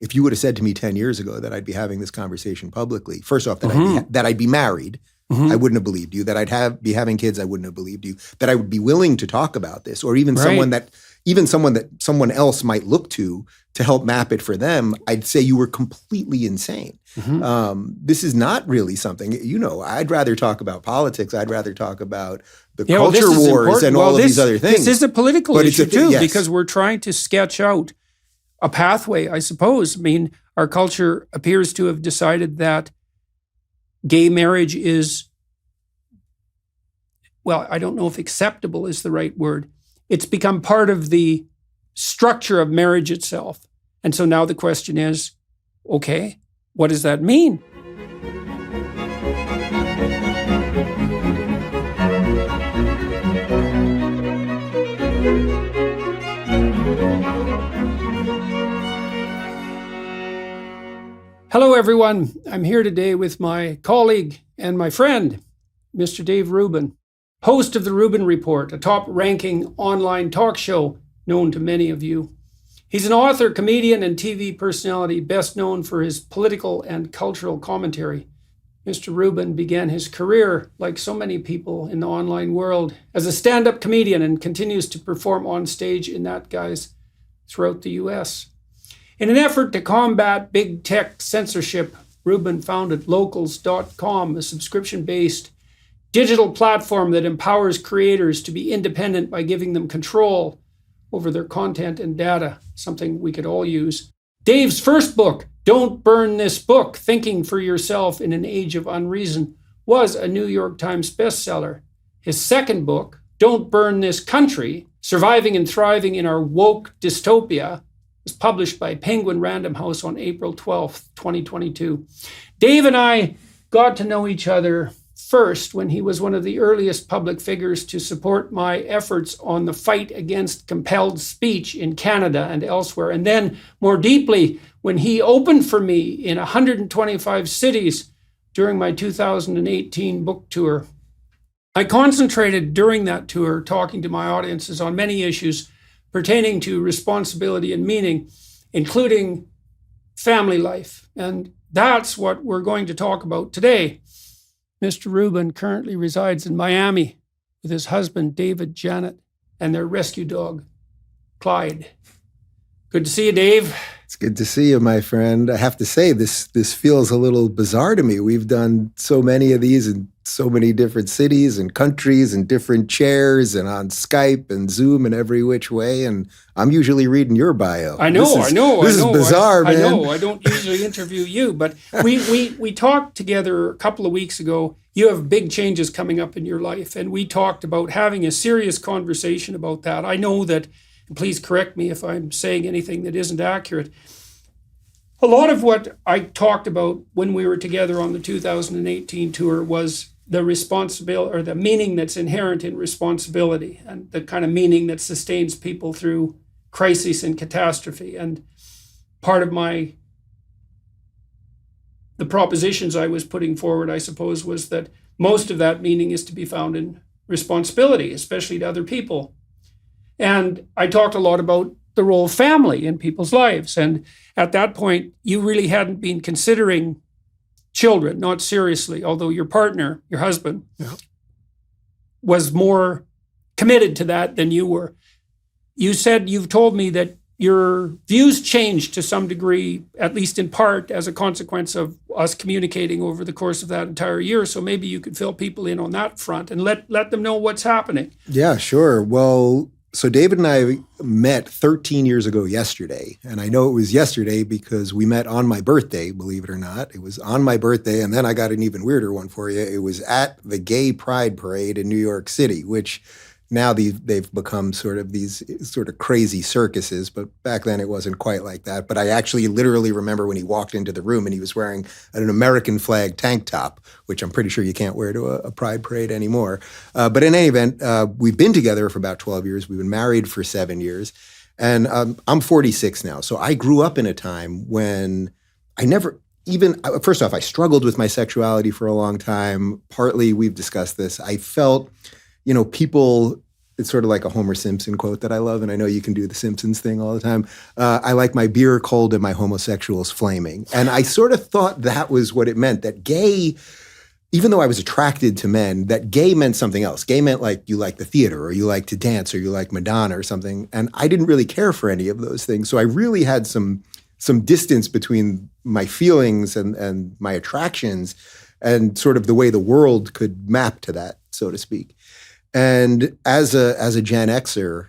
if you would have said to me 10 years ago that I'd be having this conversation publicly, first off, that I'd be married, I wouldn't have believed you. That I'd be having kids, I wouldn't have believed you. That I would be willing to talk about this, or even someone that someone else might look to help map it for them, I'd say you were completely insane. This is not really something, I'd rather talk about politics. I'd rather talk about the culture wars and all of these other things. This is a political issue too, because we're trying to sketch out a pathway, I suppose. I mean, our culture appears to have decided that gay marriage is, well, I don't know if acceptable is the right word. It's become part of the structure of marriage itself. And so now the question is, okay, what does that mean? Hello, everyone. I'm here today with my colleague and my friend, Mr. Dave Rubin, host of the Rubin Report, a top-ranking online talk show known to many of you. He's an author, comedian, and TV personality, best known for his political and cultural commentary. Mr. Rubin began his career, like so many people in the online world, as a stand-up comedian and continues to perform on stage in that guise throughout the U.S. In an effort to combat big tech censorship, Rubin founded Locals.com, a subscription-based digital platform that empowers creators to be independent by giving them control over their content and data, something we could all use. Dave's first book, Don't Burn This Book, Thinking for Yourself in an Age of Unreason, was a New York Times bestseller. His second book, Don't Burn This Country, Surviving and Thriving in Our Woke Dystopia, was published by Penguin Random House on April 12th, 2022. Dave and I got to know each other first when he was one of the earliest public figures to support my efforts on the fight against compelled speech in Canada and elsewhere. And then more deeply, when he opened for me in 125 cities during my 2018 book tour. I concentrated during that tour talking to my audiences on many issues pertaining to responsibility and meaning, including family life. And that's what we're going to talk about today. Mr. Rubin currently resides in Miami with his husband, David Janet, and their rescue dog, Clyde. Good to see you, Dave. It's good to see you, my friend. I have to say, this feels a little bizarre to me. We've done so many of these in so many different cities and countries and different chairs and on Skype and Zoom and every which way. And I'm usually reading your bio. I know. This is bizarre, man. I know. I don't usually interview you, but we talked together a couple of weeks ago. You have big changes coming up in your life, and we talked about having a serious conversation about that. I know that, and please correct me if I'm saying anything that isn't accurate. A lot of what I talked about when we were together on the 2018 tour was the responsibility, or the meaning that's inherent in responsibility, and the kind of meaning that sustains people through crisis and catastrophe. And part of the propositions I was putting forward, I suppose, was that most of that meaning is to be found in responsibility, especially to other people. And I talked a lot about the role of family in people's lives. And at that point, you really hadn't been considering children, not seriously, although your partner, your husband, was more committed to that than you were. You've told me that your views changed to some degree, at least in part, as a consequence of us communicating over the course of that entire year. So maybe you could fill people in on that front and let them know what's happening. Yeah, sure. Well, so David and I met 13 years ago yesterday. And I know it was yesterday because we met on my birthday, believe it or not. It was on my birthday. And then I got an even weirder one for you. It was at the Gay Pride Parade in New York City, which now they've become sort of these sort of crazy circuses. But back then it wasn't quite like that. But I actually literally remember when he walked into the room and he was wearing an American flag tank top, which I'm pretty sure you can't wear to a pride parade anymore. But in any event, we've been together for about 12 years. We've been married for 7 years. And I'm 46 now. So I grew up in a time when first off, I struggled with my sexuality for a long time. Partly, we've discussed this. I felt, people it's sort of like a Homer Simpson quote that I love, and I know you can do the Simpsons thing all the time. I like my beer cold and my homosexuals flaming. And I sort of thought that was what it meant, that gay, even though I was attracted to men, that gay meant something else. Gay meant like you like the theater, or you like to dance, or you like Madonna or something. And I didn't really care for any of those things. So I really had some distance between my feelings and my attractions and sort of the way the world could map to that, so to speak. And as a Gen Xer,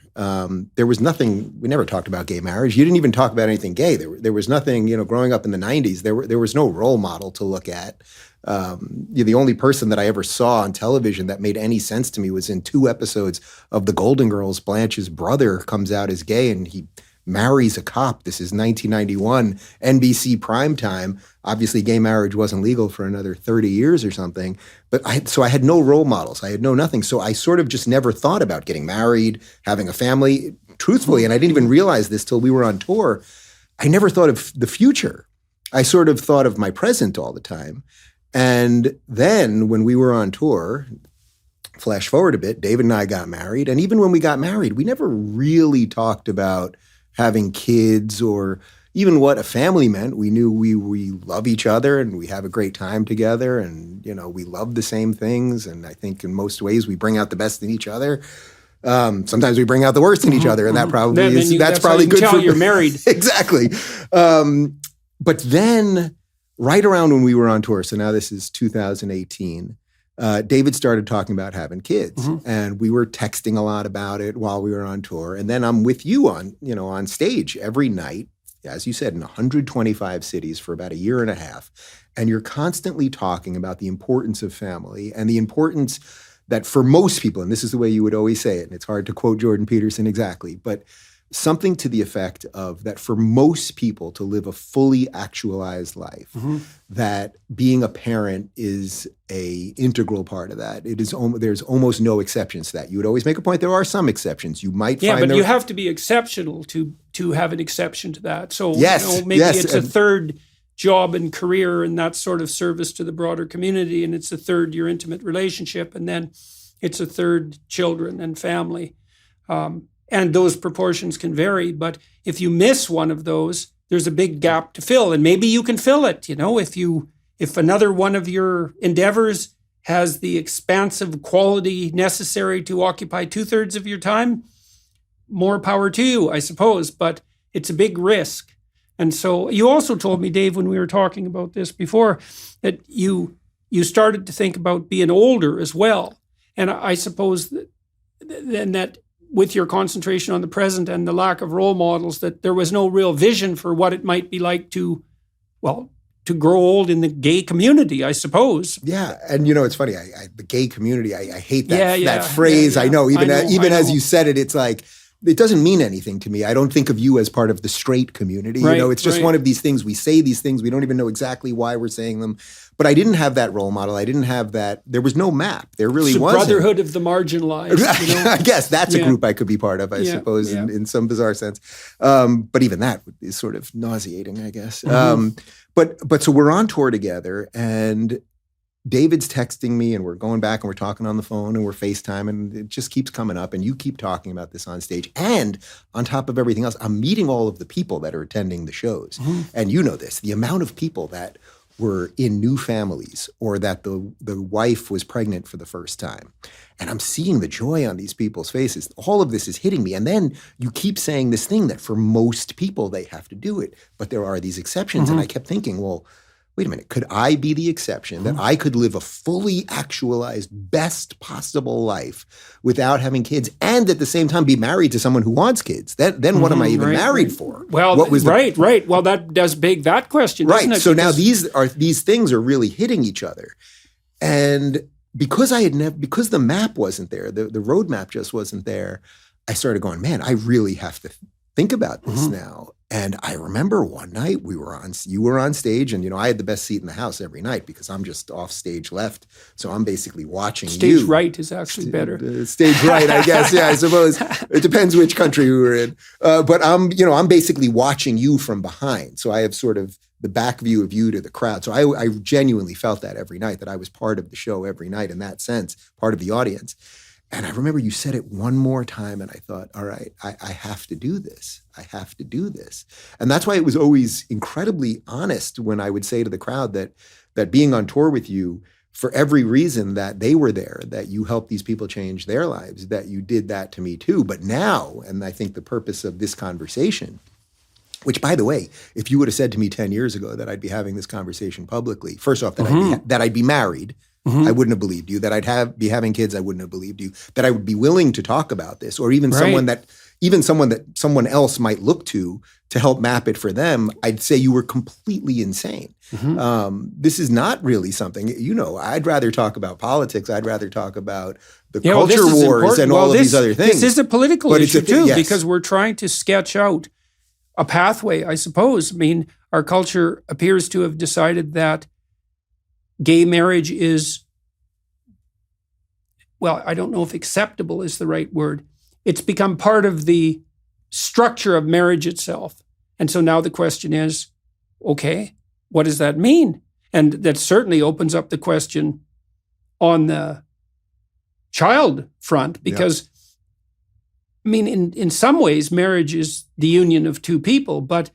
there was nothing. We never talked about gay marriage. You didn't even talk about anything gay. There was nothing. Growing up in the '90s, there was no role model to look at. The only person that I ever saw on television that made any sense to me was in 2 episodes of The Golden Girls. Blanche's brother comes out as gay, and he marries a cop. This is 1991, NBC primetime. Obviously, gay marriage wasn't legal for another 30 years or something. But I had no role models. I had no nothing. So I sort of just never thought about getting married, having a family, truthfully. And I didn't even realize this till we were on tour. I never thought of the future. I sort of thought of my present all the time. And then when we were on tour, flash forward a bit, David and I got married. And even when we got married, we never really talked about having kids or even what a family meant. We knew we love each other and we have a great time together, and we love the same things. And I think in most ways we bring out the best in each other. Sometimes we bring out the worst in each other, and that probably that's probably good for you're married. Exactly. But then, right around when we were on tour, so now this is 2018. David started talking about having kids, and we were texting a lot about it while we were on tour. And then I'm with you on stage every night, as you said, in 125 cities for about a year and a half. And you're constantly talking about the importance of family and the importance that for most people, and this is the way you would always say it, and it's hard to quote Jordan Peterson exactly, but something to the effect of that for most people to live a fully actualized life, that being a parent is a integral part of that. It is there's almost no exceptions to that. You would always make a point. There are some exceptions. You might find but you have to be exceptional to have an exception to that. So maybe it's a third job and career and that sort of service to the broader community, and it's a third your intimate relationship, and then it's a third children and family. And those proportions can vary, but if you miss one of those, there's a big gap to fill, and maybe you can fill it. If another one of your endeavors has the expansive quality necessary to occupy 2/3 of your time, more power to you, I suppose. But it's a big risk. And so you also told me, Dave, when we were talking about this before, that you started to think about being older as well. And I suppose that with your concentration on the present and the lack of role models, that there was no real vision for what it might be like to grow old in the gay community, I suppose. Yeah, and it's funny. The gay community, I hate that phrase. Yeah. I know, even as you said it, it's like, it doesn't mean anything to me. I don't think of you as part of the straight community. Right, it's just one of these things. We say these things. We don't even know exactly why we're saying them. But I didn't have that role model. I didn't have that. There was no map. There really wasn't. Brotherhood of the marginalized. I guess that's a group I could be part of, I suppose, in some bizarre sense. But even that is sort of nauseating, I guess. But so we're on tour together, and David's texting me, and we're going back and we're talking on the phone and we're FaceTime, and it just keeps coming up, and you keep talking about this on stage. And on top of everything else, I'm meeting all of the people that are attending the shows. And you know this, the amount of people that were in new families, or that the wife was pregnant for the first time. And I'm seeing the joy on these people's faces. All of this is hitting me. And then you keep saying this thing that for most people, they have to do it. But there are these exceptions. And I kept thinking, well, wait a minute, could I be the exception, that I could live a fully actualized, best possible life without having kids, and at the same time be married to someone who wants kids? Then what am I even married for? Well, right. Well, that does beg that question, doesn't it? So now these things are really hitting each other. And because because the map wasn't there, the roadmap just wasn't there, I started going, man, I really have to think about this now. And I remember one night you were on stage, and I had the best seat in the house every night because I'm just off stage left. So I'm basically watching you. Stage right is actually better. Stage right, I guess. Yeah, I suppose. It depends which country we were in. But I'm basically watching you from behind. So I have sort of the back view of you to the crowd. So I genuinely felt that every night, that I was part of the show every night in that sense, part of the audience. And I remember you said it one more time, and I thought, all right, I have to do this. I have to do this. And that's why it was always incredibly honest when I would say to the crowd that being on tour with you, for every reason that they were there, that you helped these people change their lives, that you did that to me too. But now, and I think the purpose of this conversation, which, by the way, if you would have said to me 10 years ago that I'd be having this conversation publicly, first off, that I'd be married, I wouldn't have believed you. That I'd be having kids, I wouldn't have believed you. That I would be willing to talk about this, or even someone that someone else might look to help map it for them, I'd say you were completely insane. This is not really something, I'd rather talk about politics. I'd rather talk about the culture wars and all of these other things. This is a political issue too, because we're trying to sketch out a pathway, I suppose. I mean, our culture appears to have decided that gay marriage is, well, I don't know if acceptable is the right word. It's become part of the structure of marriage itself. And so now the question is, okay, what does that mean? And that certainly opens up the question on the child front, because, I mean, in some ways, marriage is the union of two people, but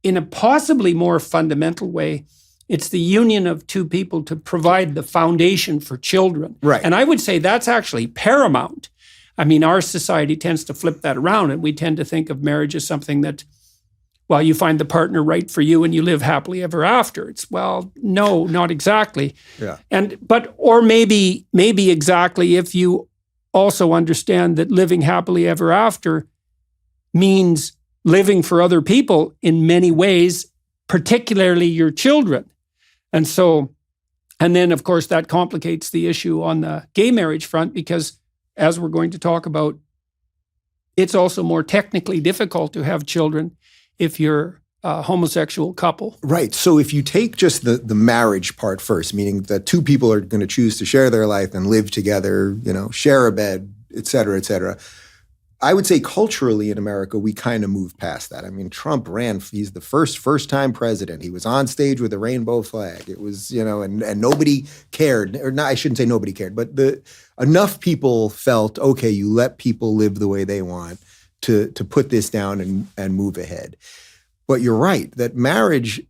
in a possibly more fundamental way, it's the union of two people to provide the foundation for children. Right. And I would say that's actually paramount. I mean, our society tends to flip that around, and we tend to think of marriage as something that, well, you find the partner right for you and you live happily ever after. It's, well, no, not exactly. Yeah. Or maybe exactly, if you also understand that living happily ever after means living for other people in many ways, particularly your children. And then, of course, that complicates the issue on the gay marriage front, because, as we're going to talk about, it's also more technically difficult to have children if you're a homosexual couple. Right. So if you take just the marriage part first, meaning that two people are going to choose to share their life and live together, share a bed, et cetera, et cetera. I would say culturally in America, we kind of moved past that. I mean, Trump ran, he's the first-time president. He was on stage with a rainbow flag. It was, and nobody cared. Or not, I shouldn't say nobody cared, but enough people felt, okay, you let people live the way they want to put this down and move ahead. But you're right, that marriage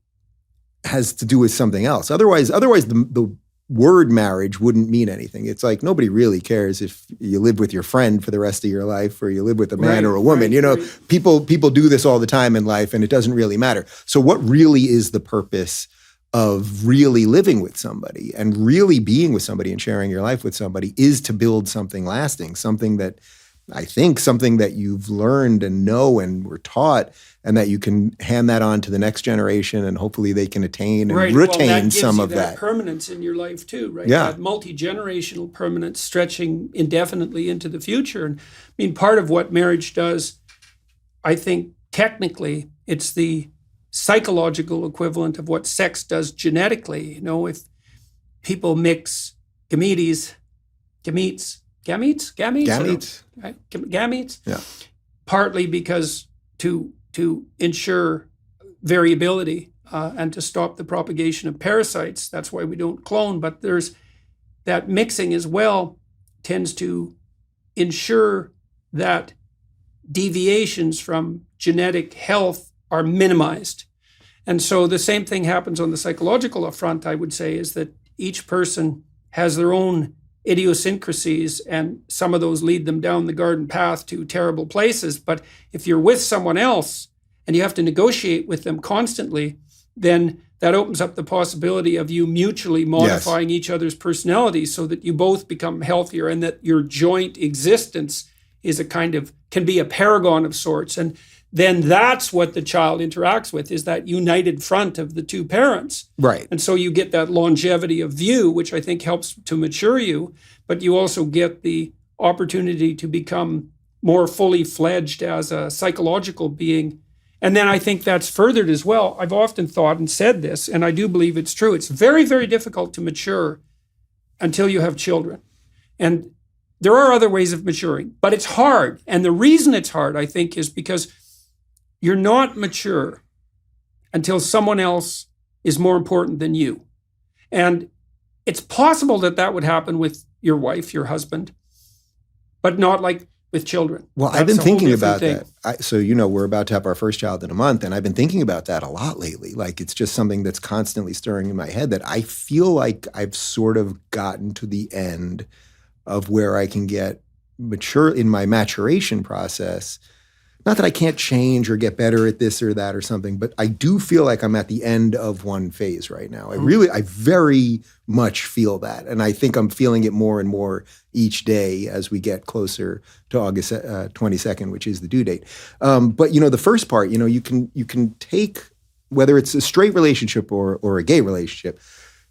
has to do with something else. Otherwise the word marriage wouldn't mean anything. It's like nobody really cares if you live with your friend for the rest of your life, or you live with a man or a woman. People do this all the time in life, and it doesn't really matter. So what really is the purpose of really living with somebody and really being with somebody and sharing your life with somebody is to build something lasting, something that you've learned and know and were taught, and that you can hand that on to the next generation, and hopefully they can attain and retain some of that. Permanence in your life too, right? Yeah. That multi-generational permanence stretching indefinitely into the future. And I mean, part of what marriage does, I think technically, it's the psychological equivalent of what sex does genetically. If people mix gametes, right? Gametes. Yeah. Partly because to ensure variability and to stop the propagation of parasites. That's why we don't clone. But there's that mixing as well tends to ensure that deviations from genetic health are minimized. And so the same thing happens on the psychological front, I would say, is that each person has their own idiosyncrasies, and some of those lead them down the garden path to terrible places. But if you're with someone else and you have to negotiate with them constantly, then that opens up the possibility of you mutually modifying each other's personalities so that you both become healthier, and that your joint existence is can be a paragon of sorts. And then that's what the child interacts with, is that united front of the two parents. Right. And so you get that longevity of view, which I think helps to mature you, but you also get the opportunity to become more fully fledged as a psychological being. And then I think that's furthered as well. I've often thought and said this, and I do believe it's true. It's very, very difficult to mature until you have children. And there are other ways of maturing, but it's hard. And the reason it's hard, I think, is because you're not mature until someone else is more important than you. And it's possible that would happen with your wife, your husband. but not like with children. Well, I've been thinking about that. So, we're about to have our first child in a month, and I've been thinking about that a lot lately. Like, it's just something that's constantly stirring in my head, that I feel like I've sort of gotten to the end of where I can get mature in my maturation process. Not that I can't change or get better at this or that or something, but I do feel like I'm at the end of one phase right now. I very much feel that. And I think I'm feeling it more and more each day as we get closer to August 22nd, which is the due date. But, the first part, you can take, whether it's a straight relationship or a gay relationship,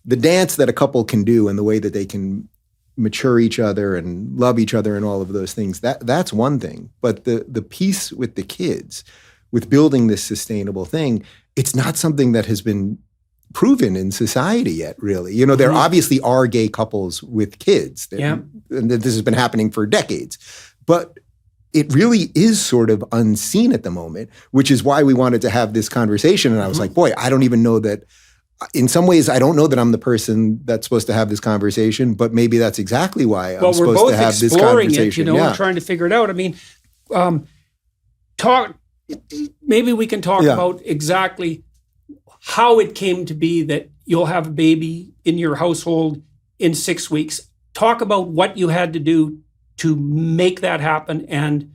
the dance that a couple can do and the way that they can mature each other and love each other and all of those things, that's one thing. But the piece with the kids, with building this sustainable thing, it's not something that has been proven in society yet, really. There obviously are gay couples with kids. And this has been happening for decades. But it really is sort of unseen at the moment, which is why we wanted to have this conversation. And I was like, boy, I don't even know that. In some ways, I don't know that I'm the person that's supposed to have this conversation, but maybe that's exactly why I'm supposed to have this conversation. We're trying to figure it out. I mean, maybe we can talk about exactly how it came to be that you'll have a baby in your household in 6 weeks. Talk about what you had to do to make that happen and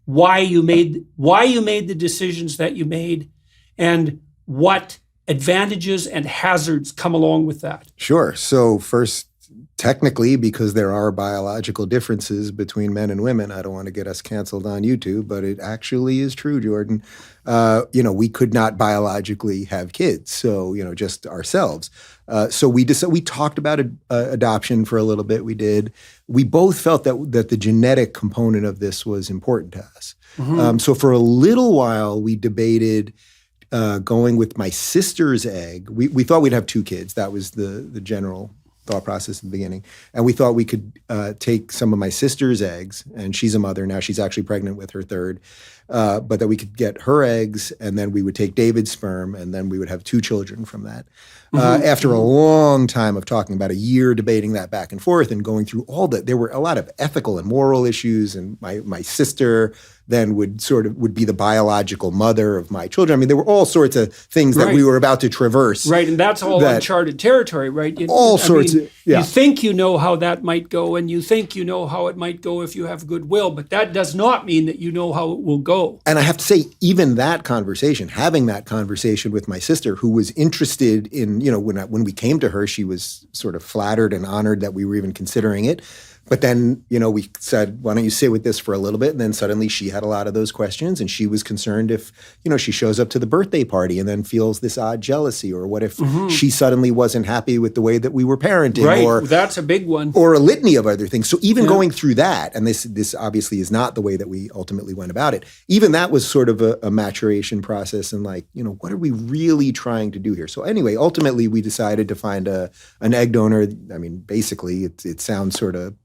why you made the decisions that you made and what advantages and hazards come along with that. Sure. So first, technically, because there are biological differences between men and women, I don't want to get us canceled on YouTube, but it actually is true, Jordan. We could not biologically have kids, so just ourselves. So we talked about adoption for a little bit. We did. We both felt that the genetic component of this was important to us. So for a little while, we debated going with my sister's egg. We thought we'd have 2 kids. That was the general thought process in the beginning. And we thought we could take some of my sister's eggs, and she's a mother now. She's actually pregnant with her 3rd. But that we could get her eggs, and then we would take David's sperm, and then we would have 2 children from that. After a long time of talking, about a year debating that back and forth and going through all that, there were a lot of ethical and moral issues, and my sister then would be the biological mother of my children. I mean, there were all sorts of things that we were about to traverse. Right, and that's all uncharted territory, right? You think you know how that might go, and you think you know how it might go if you have goodwill, but that does not mean that you know how it will go. And I have to say, even that conversation, having that conversation with my sister, who was interested in, when we came to her, she was sort of flattered and honored that we were even considering it. But then, we said, why don't you sit with this for a little bit? And then suddenly she had a lot of those questions, and she was concerned if, she shows up to the birthday party and then feels this odd jealousy, or what if she suddenly wasn't happy with the way that we were parenting, right? That's a big one. Or a litany of other things. So even going through that, and this obviously is not the way that we ultimately went about it, even that was sort of a maturation process, and what are we really trying to do here? So anyway, ultimately we decided to find an egg donor. I mean, basically it sounds sort of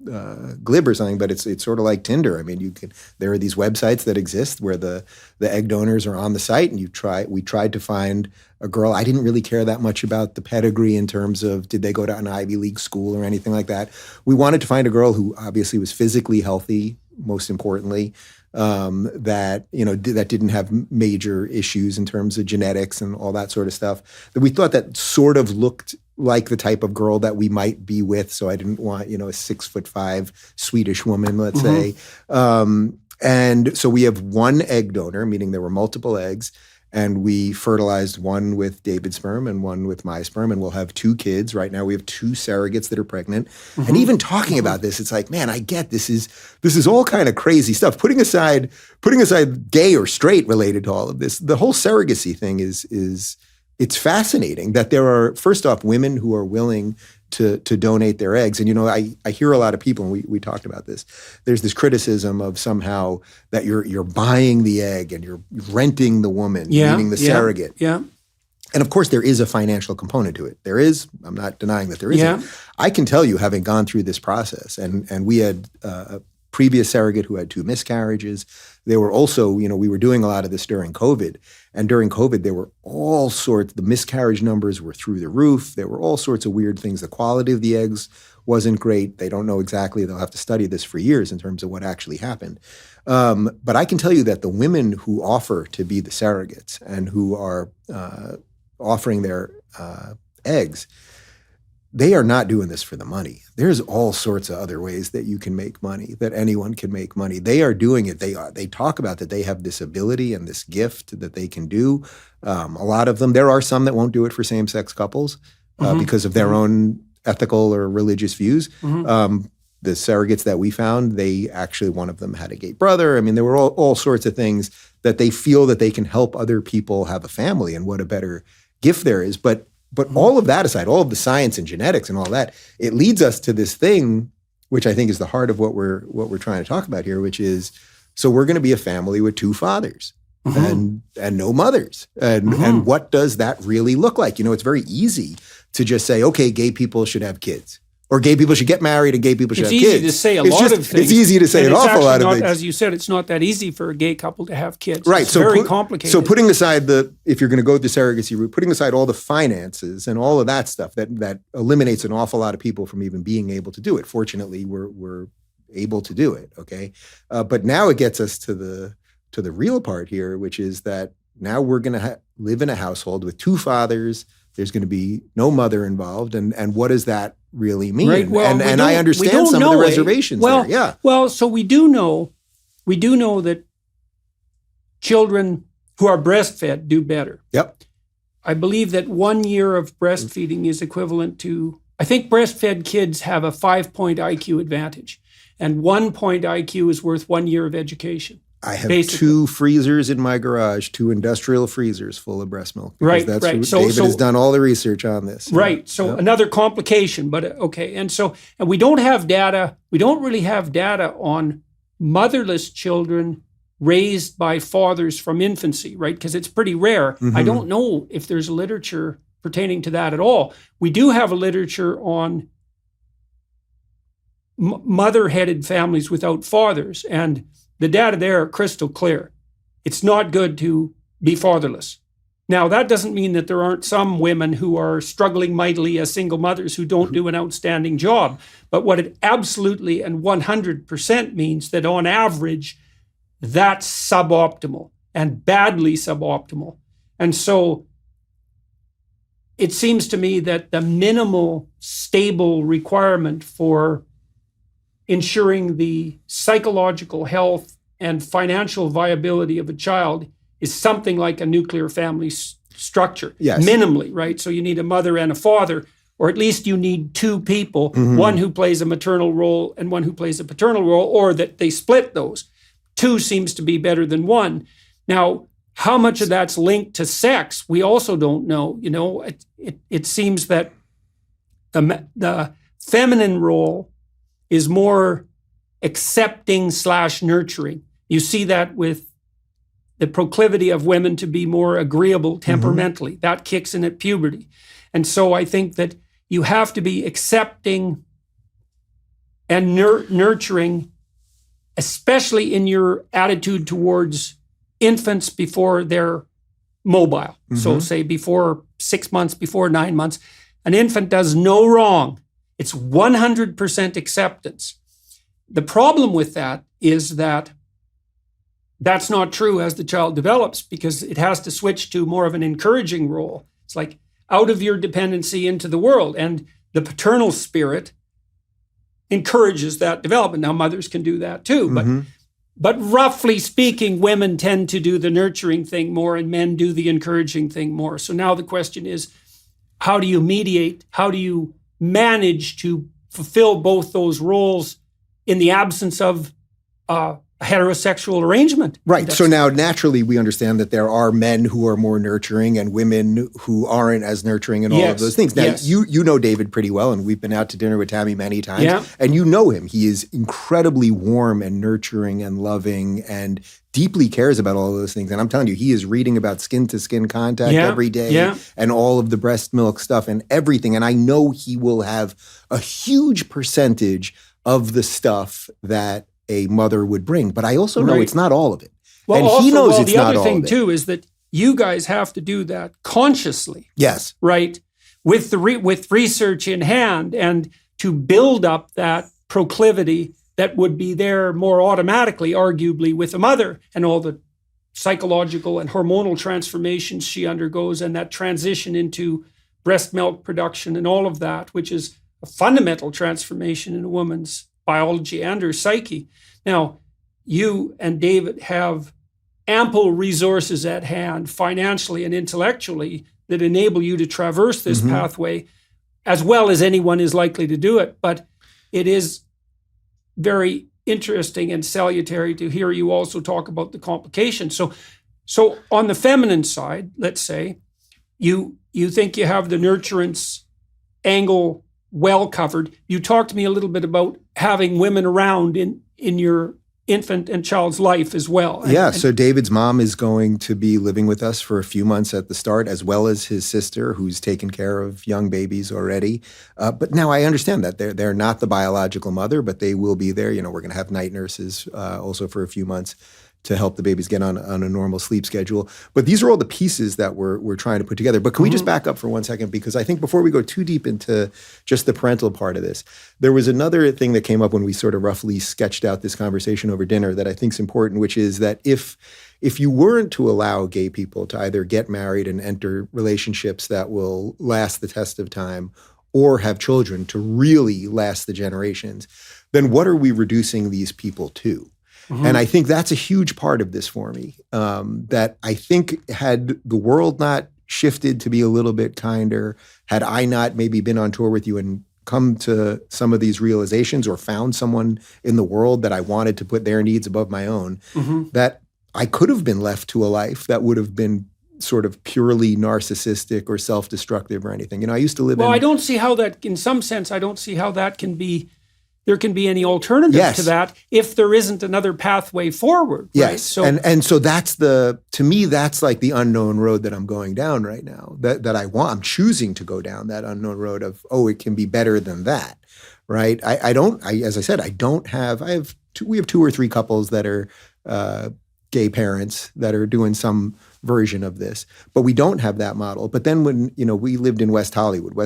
glib or something, but it's sort of like Tinder. I mean, there are these websites that exist where the egg donors are on the site, and we tried to find a girl. I didn't really care that much about the pedigree in terms of did they go to an Ivy League school or anything like that. We wanted to find a girl who obviously was physically healthy, most importantly, that didn't have major issues in terms of genetics and all that sort of stuff. That we thought that sort of looked like the type of girl that we might be with. So I didn't want, a 6'5" Swedish woman, let's say. And so we have one egg donor, meaning there were multiple eggs, and we fertilized one with David's sperm and one with my sperm, and we'll have 2 kids. Right now we have 2 surrogates that are pregnant. And even talking about this, it's like, man, I get this is all kind of crazy stuff. Putting aside gay or straight related to all of this, the whole surrogacy thing it's fascinating that there are, first off, women who are willing to donate their eggs. And, I hear a lot of people, and we talked about this, there's this criticism of somehow that you're buying the egg and you're renting the woman, meaning the surrogate. Yeah. And of course, there is a financial component to it. There is. I'm not denying that there isn't. Yeah. I can tell you, having gone through this process, and we had a previous surrogate who had 2 miscarriages. They were also, we were doing a lot of this during COVID. And during COVID, there were all sorts, the miscarriage numbers were through the roof. There were all sorts of weird things. The quality of the eggs wasn't great. They don't know exactly. They'll have to study this for years in terms of what actually happened. But I can tell you that the women who offer to be the surrogates and who are offering their eggs, they are not doing this for the money. There's all sorts of other ways that you can make money, that anyone can make money. They are doing it. They talk about that they have this ability and this gift that they can do. A lot of them, there are some that won't do it for same-sex couples because of their own ethical or religious views. The surrogates that we found, they actually, one of them had a gay brother. I mean, there were all sorts of things that they feel that they can help other people have a family, and what a better gift there is. But all of that aside, all of the science and genetics and all that, it leads us to this thing, which I think is the heart of what we're trying to talk about here, which is, so we're going to be a family with two fathers and no mothers. And what does that really look like? It's very easy to just say, okay, gay people should have kids. Or gay people should get married and gay people should have kids. It's easy to say a lot of things. It's easy to say an awful lot of things. As you said, it's not that easy for a gay couple to have kids. Right. It's very complicated. So putting aside if you're going to go the surrogacy route, putting aside all the finances and all of that stuff, that eliminates an awful lot of people from even being able to do it. Fortunately, we're able to do it, okay? But now it gets us to the real part here, which is that now we're going to live in a household with two fathers. There's going to be no mother involved. And what does that really mean? Right. Well, and I understand some of the reservations there. Yeah. Well, so we do know that children who are breastfed do better. Yep. I believe that 1 year of breastfeeding is equivalent to, I think breastfed kids have a 5-point IQ advantage. And 1 point IQ is worth 1 year of education. I have two freezers in my garage, 2 industrial freezers full of breast milk. Right. David has done all the research on this. Right. So another complication, but okay. And we don't have data. We don't really have data on motherless children raised by fathers from infancy, right? Because it's pretty rare. I don't know if there's literature pertaining to that at all. We do have a literature on mother-headed families without fathers, and the data there are crystal clear. It's not good to be fatherless. Now, that doesn't mean that there aren't some women who are struggling mightily as single mothers who don't do an outstanding job. But what it absolutely and 100% means that on average, that's suboptimal and badly suboptimal. And so it seems to me that the minimal stable requirement for ensuring the psychological health and financial viability of a child is something like a nuclear family structure. Yes. Minimally, right? So you need a mother and a father, or at least you need 2 people, one who plays a maternal role and one who plays a paternal role, or that they split those. 2 seems to be better than 1. Now, how much of that's linked to sex, we also don't know. It seems that the feminine role is more accepting / nurturing. You see that with the proclivity of women to be more agreeable temperamentally. That kicks in at puberty. And so I think that you have to be accepting and nurturing, especially in your attitude towards infants before they're mobile. So say before 6 months, before 9 months, an infant does no wrong. It's 100% acceptance. The problem with that is that that's not true as the child develops, because it has to switch to more of an encouraging role. It's like out of your dependency into the world. And the paternal spirit encourages that development. Now, mothers can do that too. But roughly speaking, women tend to do the nurturing thing more and men do the encouraging thing more. So now the question is, how do you mediate? How do you manage to fulfill both those roles in the absence of a heterosexual arrangement? Right. So now naturally we understand that there are men who are more nurturing and women who aren't as nurturing and all of those things. Now you know David pretty well, and we've been out to dinner with Tammy many times, and you know him. He is incredibly warm and nurturing and loving and deeply cares about all of those things. And I'm telling you, he is reading about skin-to-skin contact every day and all of the breast milk stuff and everything. And I know he will have a huge percentage of the stuff that a mother would bring. But I also know it's not all of it. Well, and also, he knows it's the not other all thing of it. too is that you guys have to do that consciously, Yes. right? With with research in hand, and to build up that proclivity that would be there more automatically, arguably, with a mother and all the psychological and hormonal transformations she undergoes, and that transition into breast milk production and all of that, which is a fundamental transformation in a woman's biology and her psyche. Now, you and David have ample resources at hand, financially and intellectually, that enable you to traverse this pathway as well as anyone is likely to do it. But it is very interesting and salutary to hear you also talk about the complications. So on the feminine side, let's say, you think you have the nurturance angle well covered. You talked to me a little bit about having women around in your infant and child's life as well. Yeah, so David's mom is going to be living with us for a few months at the start, as well as his sister, who's taken care of young babies already. But now I understand that they're not the biological mother, but they will be there. We're going to have night nurses also for a few months to help the babies get on a normal sleep schedule. But these are all the pieces that we're trying to put together. But can we just back up for 1 second? Because I think before we go too deep into just the parental part of this, there was another thing that came up when we sort of roughly sketched out this conversation over dinner that I think is important, which is that if you weren't to allow gay people to either get married and enter relationships that will last the test of time or have children to really last the generations, then what are we reducing these people to? And I think that's a huge part of this for me, that I think had the world not shifted to be a little bit kinder, had I not maybe been on tour with you and come to some of these realizations or found someone in the world that I wanted to put their needs above my own, that I could have been left to a life that would have been sort of purely narcissistic or self-destructive or anything. I used to live in... I don't see how that, in some sense, I don't see how that can be... There can be any alternative to that if there isn't another pathway forward. Right? Yes. So, and so that's to me, that's like the unknown road that I'm going down right now, that I want. I'm choosing to go down that unknown road of, it can be better than that. Right. As I said, we have 2 or 3 couples that are gay parents that are doing some version of this, but we don't have that model. But then when, we lived in West Hollywood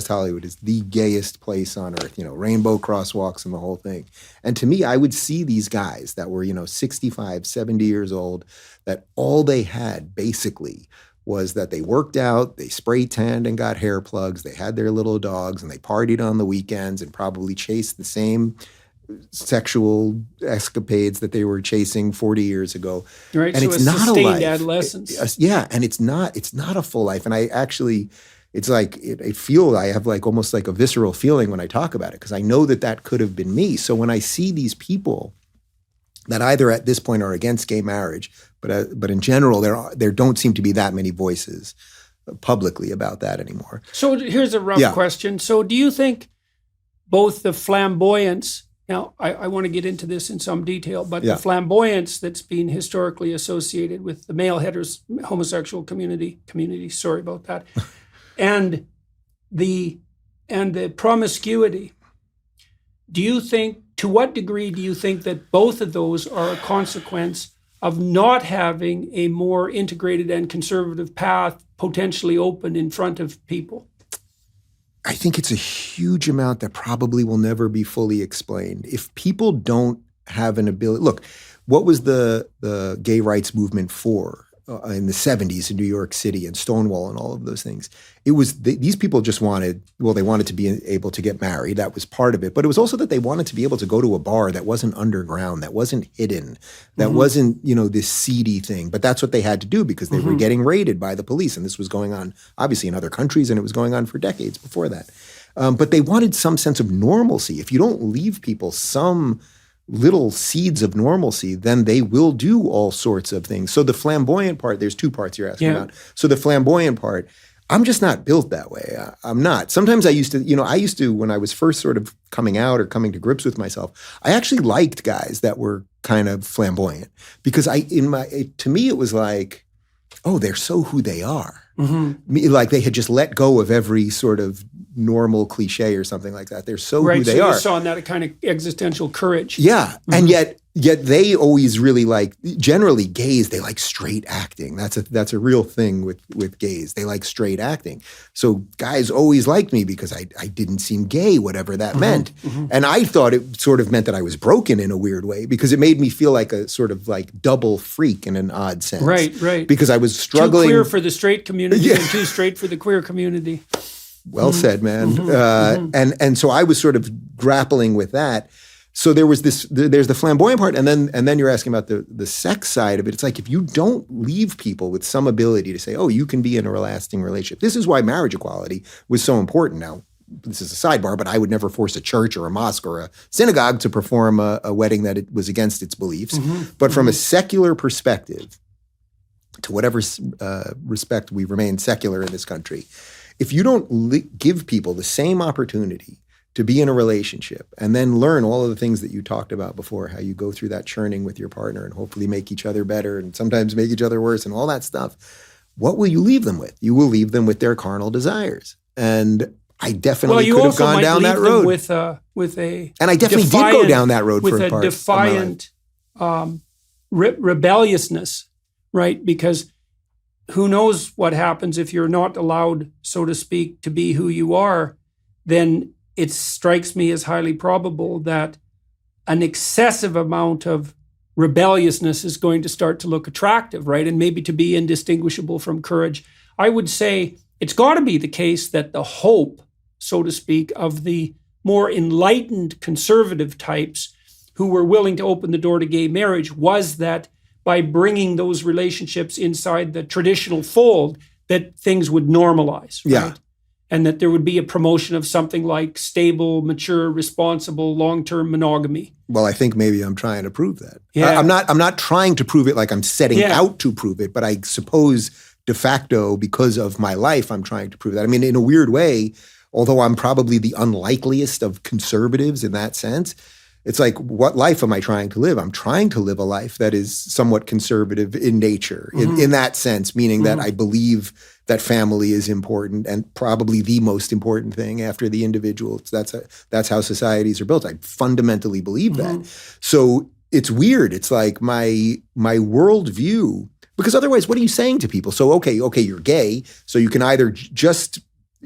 is the gayest place on earth, rainbow crosswalks and the whole thing. And to me, I would see these guys that were, 65, 70 years old, that all they had basically was that they worked out, they spray tanned and got hair plugs, they had their little dogs, and they partied on the weekends and probably chased the same sexual escapades that they were chasing 40 years ago. Right, and so it's not a life. Adolescence. And it's not a full life. And I actually, it's like, I have like almost like a visceral feeling when I talk about it, because I know that could have been me. So when I see these people that either at this point are against gay marriage, but in general, there don't seem to be that many voices publicly about that anymore. So here's a rough question. So do you think both the flamboyance, now, I want to get into this in some detail, but the flamboyance that's been historically associated with the male homosexual community, sorry about that, and the promiscuity, to what degree do you think that both of those are a consequence of not having a more integrated and conservative path potentially open in front of people? I think it's a huge amount that probably will never be fully explained. If people don't have an ability, look, what was the gay rights movement for in the 70s in New York City and Stonewall and all of those things? It was these people just wanted to be able to get married. That was part of it. But it was also that they wanted to be able to go to a bar that wasn't underground, that wasn't hidden, that wasn't, this seedy thing. But that's what they had to do because they were getting raided by the police. And this was going on, obviously, in other countries, and it was going on for decades before that. But they wanted some sense of normalcy. If you don't leave people some little seeds of normalcy, then they will do all sorts of things. So the flamboyant part, there's 2 parts you're asking about. So the flamboyant part, I'm just not built that way. I'm not. Sometimes I used to, when I was first sort of coming out or coming to grips with myself, I actually liked guys that were kind of flamboyant because to me, it was like, they're so who they are. Like they had just let go of every sort of normal cliche or something like that. They're so who they are. You saw in that a kind of existential courage. Yeah. And yet, Yet they always really generally gays, they like straight acting. That's a real thing with gays. They like straight acting. So guys always liked me because I didn't seem gay, whatever that meant. And I thought it sort of meant that I was broken in a weird way because it made me feel like a sort of like double freak in an odd sense. Right. Because I was struggling. Too queer for the straight community and too straight for the queer community. Well said, man. And so I was sort of grappling with that. So there's the flamboyant part, and then you're asking about the sex side of it. It's like if you don't leave people with some ability to say, oh, you can be in a lasting relationship. This is why marriage equality was so important. Now, this is a sidebar, but I would never force a church or a mosque or a synagogue to perform a wedding that it was against its beliefs. But from a secular perspective, to whatever respect we remain secular in this country, if you don't give people the same opportunity to be in a relationship and then learn all of the things that you talked about before, how you go through that churning with your partner and hopefully make each other better and sometimes make each other worse and all that stuff, what will you leave them with? You will leave them with their carnal desires. And I definitely could have gone down that road. And I definitely did go down that road for a part. With a defiant rebelliousness, right? Because who knows what happens if you're not allowed, so to speak, to be who you are, then it strikes me as highly probable that an excessive amount of rebelliousness is going to start to look attractive, right? And maybe to be indistinguishable from courage. I would say it's got to be the case that the hope, so to speak, of the more enlightened conservative types who were willing to open the door to gay marriage was that by bringing those relationships inside the traditional fold, that things would normalize, right? Yeah. And that there would be a promotion of something like stable, mature, responsible, long-term monogamy. Well, I think maybe I'm trying to prove that. Yeah. I'm not trying to prove it like I'm setting out to prove it, but I suppose de facto, because of my life, I'm trying to prove that. I mean, in a weird way, although I'm probably the unlikeliest of conservatives in that sense, it's like, what life am I trying to live? I'm trying to live a life that is somewhat conservative in nature, in that sense, meaning that I believe that family is important and probably the most important thing after the individual. That's how societies are built. I fundamentally believe that. So it's weird. It's like my worldview, because otherwise, what are you saying to people? So, okay, you're gay, so you can either just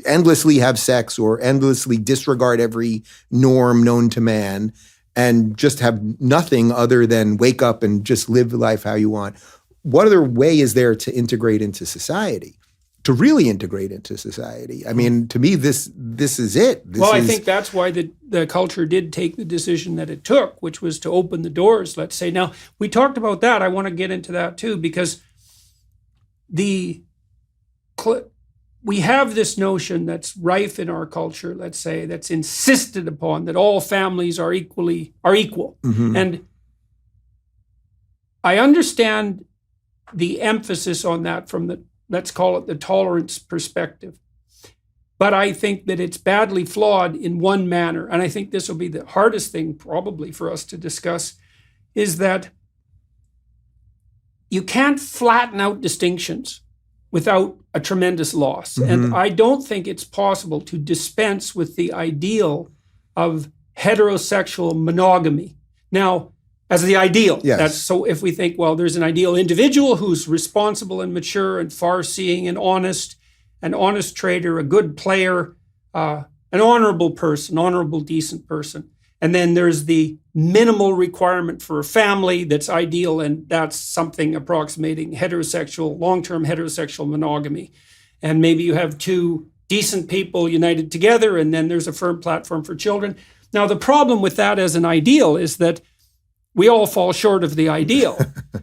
endlessly have sex or endlessly disregard every norm known to man and just have nothing other than wake up and just live life how you want. What other way is there to integrate into society? To really integrate into society? I mean, to me, this is it. I think that's why the culture did take the decision that it took, which was to open the doors, let's say. Now, we talked about that. I want to get into that too, because we have this notion that's rife in our culture, let's say, that's insisted upon that all families are equal. And I understand the emphasis on that from the, let's call it the tolerance perspective. But I think that it's badly flawed in one manner. And I think this will be the hardest thing probably for us to discuss, is that you can't flatten out distinctions without a tremendous loss. And I don't think it's possible to dispense with the ideal of heterosexual monogamy. Now, as the ideal. Yes. So if we think, well, there's an ideal individual who's responsible and mature and far-seeing and honest, an honest trader, a good player, an honorable person, honorable, decent person. And then there's the minimal requirement for a family that's ideal, and that's something approximating heterosexual, long-term heterosexual monogamy. And maybe you have two decent people united together, and then there's a firm platform for children. Now, the problem with that as an ideal is that we all fall short of the ideal.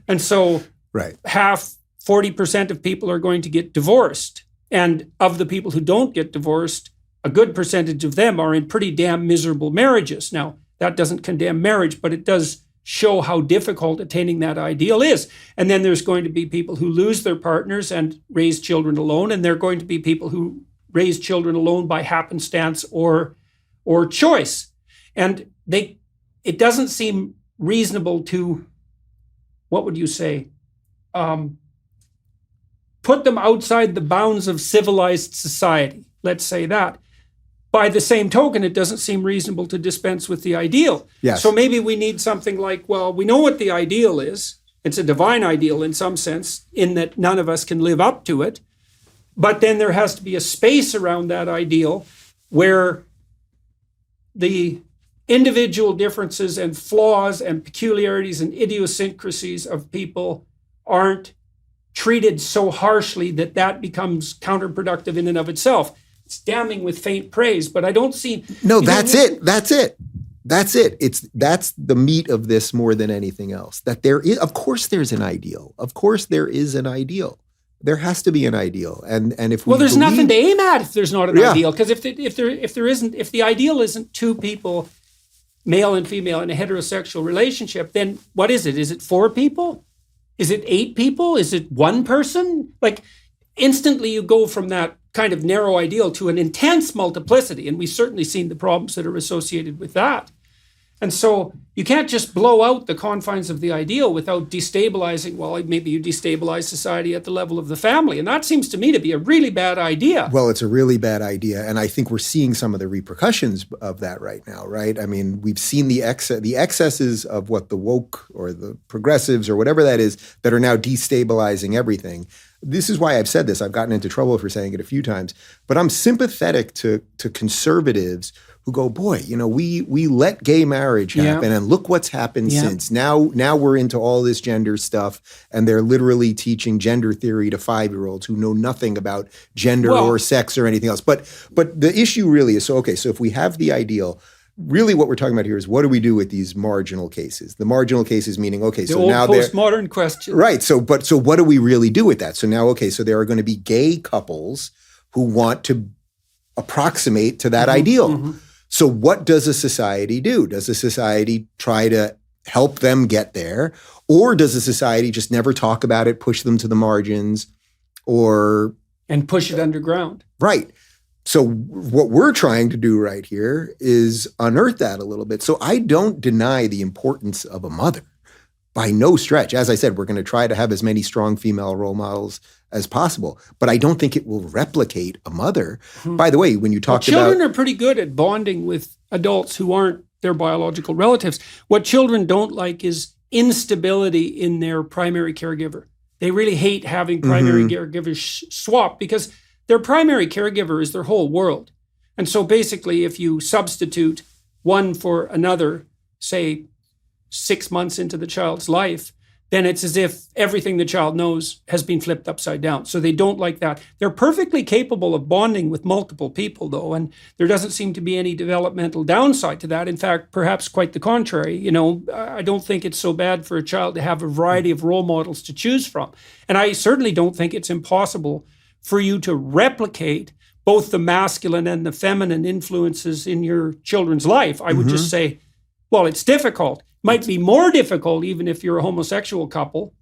And so 40% of people are going to get divorced. And of the people who don't get divorced, a good percentage of them are in pretty damn miserable marriages. Now, that doesn't condemn marriage, but it does show how difficult attaining that ideal is. And then there's going to be people who lose their partners and raise children alone, and there are going to be people who raise children alone by happenstance or choice. And it doesn't seem reasonable to, what would you say, put them outside the bounds of civilized society. Let's say that. by the same token, it doesn't seem reasonable to dispense with the ideal. Yes. So maybe we need something like, well, we know what the ideal is. It's a divine ideal in some sense, in that none of us can live up to it. But then there has to be a space around that ideal where the individual differences and flaws and peculiarities and idiosyncrasies of people aren't treated so harshly that that becomes counterproductive in and of itself. It's damning with faint praise, but I don't see... No, that's it. That's it. That's the meat of this more than anything else. That there is, of course there's an ideal. Of course there is an ideal. There has to be an ideal. And if we there's nothing to aim at if there's not an ideal. Because if the ideal isn't two people, male and female, in a heterosexual relationship, then what is it? Is it 4 people? Is it 8 people? Is it 1 person? Like, instantly you go from that kind of narrow ideal to an intense multiplicity. And we've certainly seen the problems that are associated with that. And so you can't just blow out the confines of the ideal without destabilizing. Well, maybe you destabilize society at the level of the family. And that seems to me to be a really bad idea. Well, it's a really bad idea. And I think we're seeing some of the repercussions of that right now, right? I mean, we've seen the excesses of what the woke or the progressives or whatever that is that are now destabilizing everything. This is why I've said this. I've gotten into trouble for saying it a few times. But I'm sympathetic to conservatives who go, boy, we let gay marriage happen, and look what's happened since. Now we're into all this gender stuff, and they're literally teaching gender theory to 5-year-olds who know nothing about gender or sex or anything else. But the issue really is, so if we have the ideal, really what we're talking about here is what do we do with these marginal cases? The marginal cases meaning, so now they're... The old postmodern question. Right, so what do we really do with that? So now, so there are going to be gay couples who want to approximate to that ideal. Mm-hmm. So what does a society do? Does a society try to help them get there? Or does a society just never talk about it, push them to the margins, and push it underground? Right. So what we're trying to do right here is unearth that a little bit. So I don't deny the importance of a mother by no stretch. As I said, we're going to try to have as many strong female role models as possible, but I don't think it will replicate a mother. Mm-hmm. By the way, when you talked about... Children are pretty good at bonding with adults who aren't their biological relatives. What children don't like is instability in their primary caregiver. They really hate having primary caregivers swap because their primary caregiver is their whole world. And so basically, if you substitute one for another, say 6 months into the child's life, then it's as if everything the child knows has been flipped upside down. So they don't like that. They're perfectly capable of bonding with multiple people, though, and there doesn't seem to be any developmental downside to that. In fact, perhaps quite the contrary. I don't think it's so bad for a child to have a variety of role models to choose from. And I certainly don't think it's impossible for you to replicate both the masculine and the feminine influences in your children's life. I would just say, well, it's difficult. Might be more difficult even if you're a homosexual couple,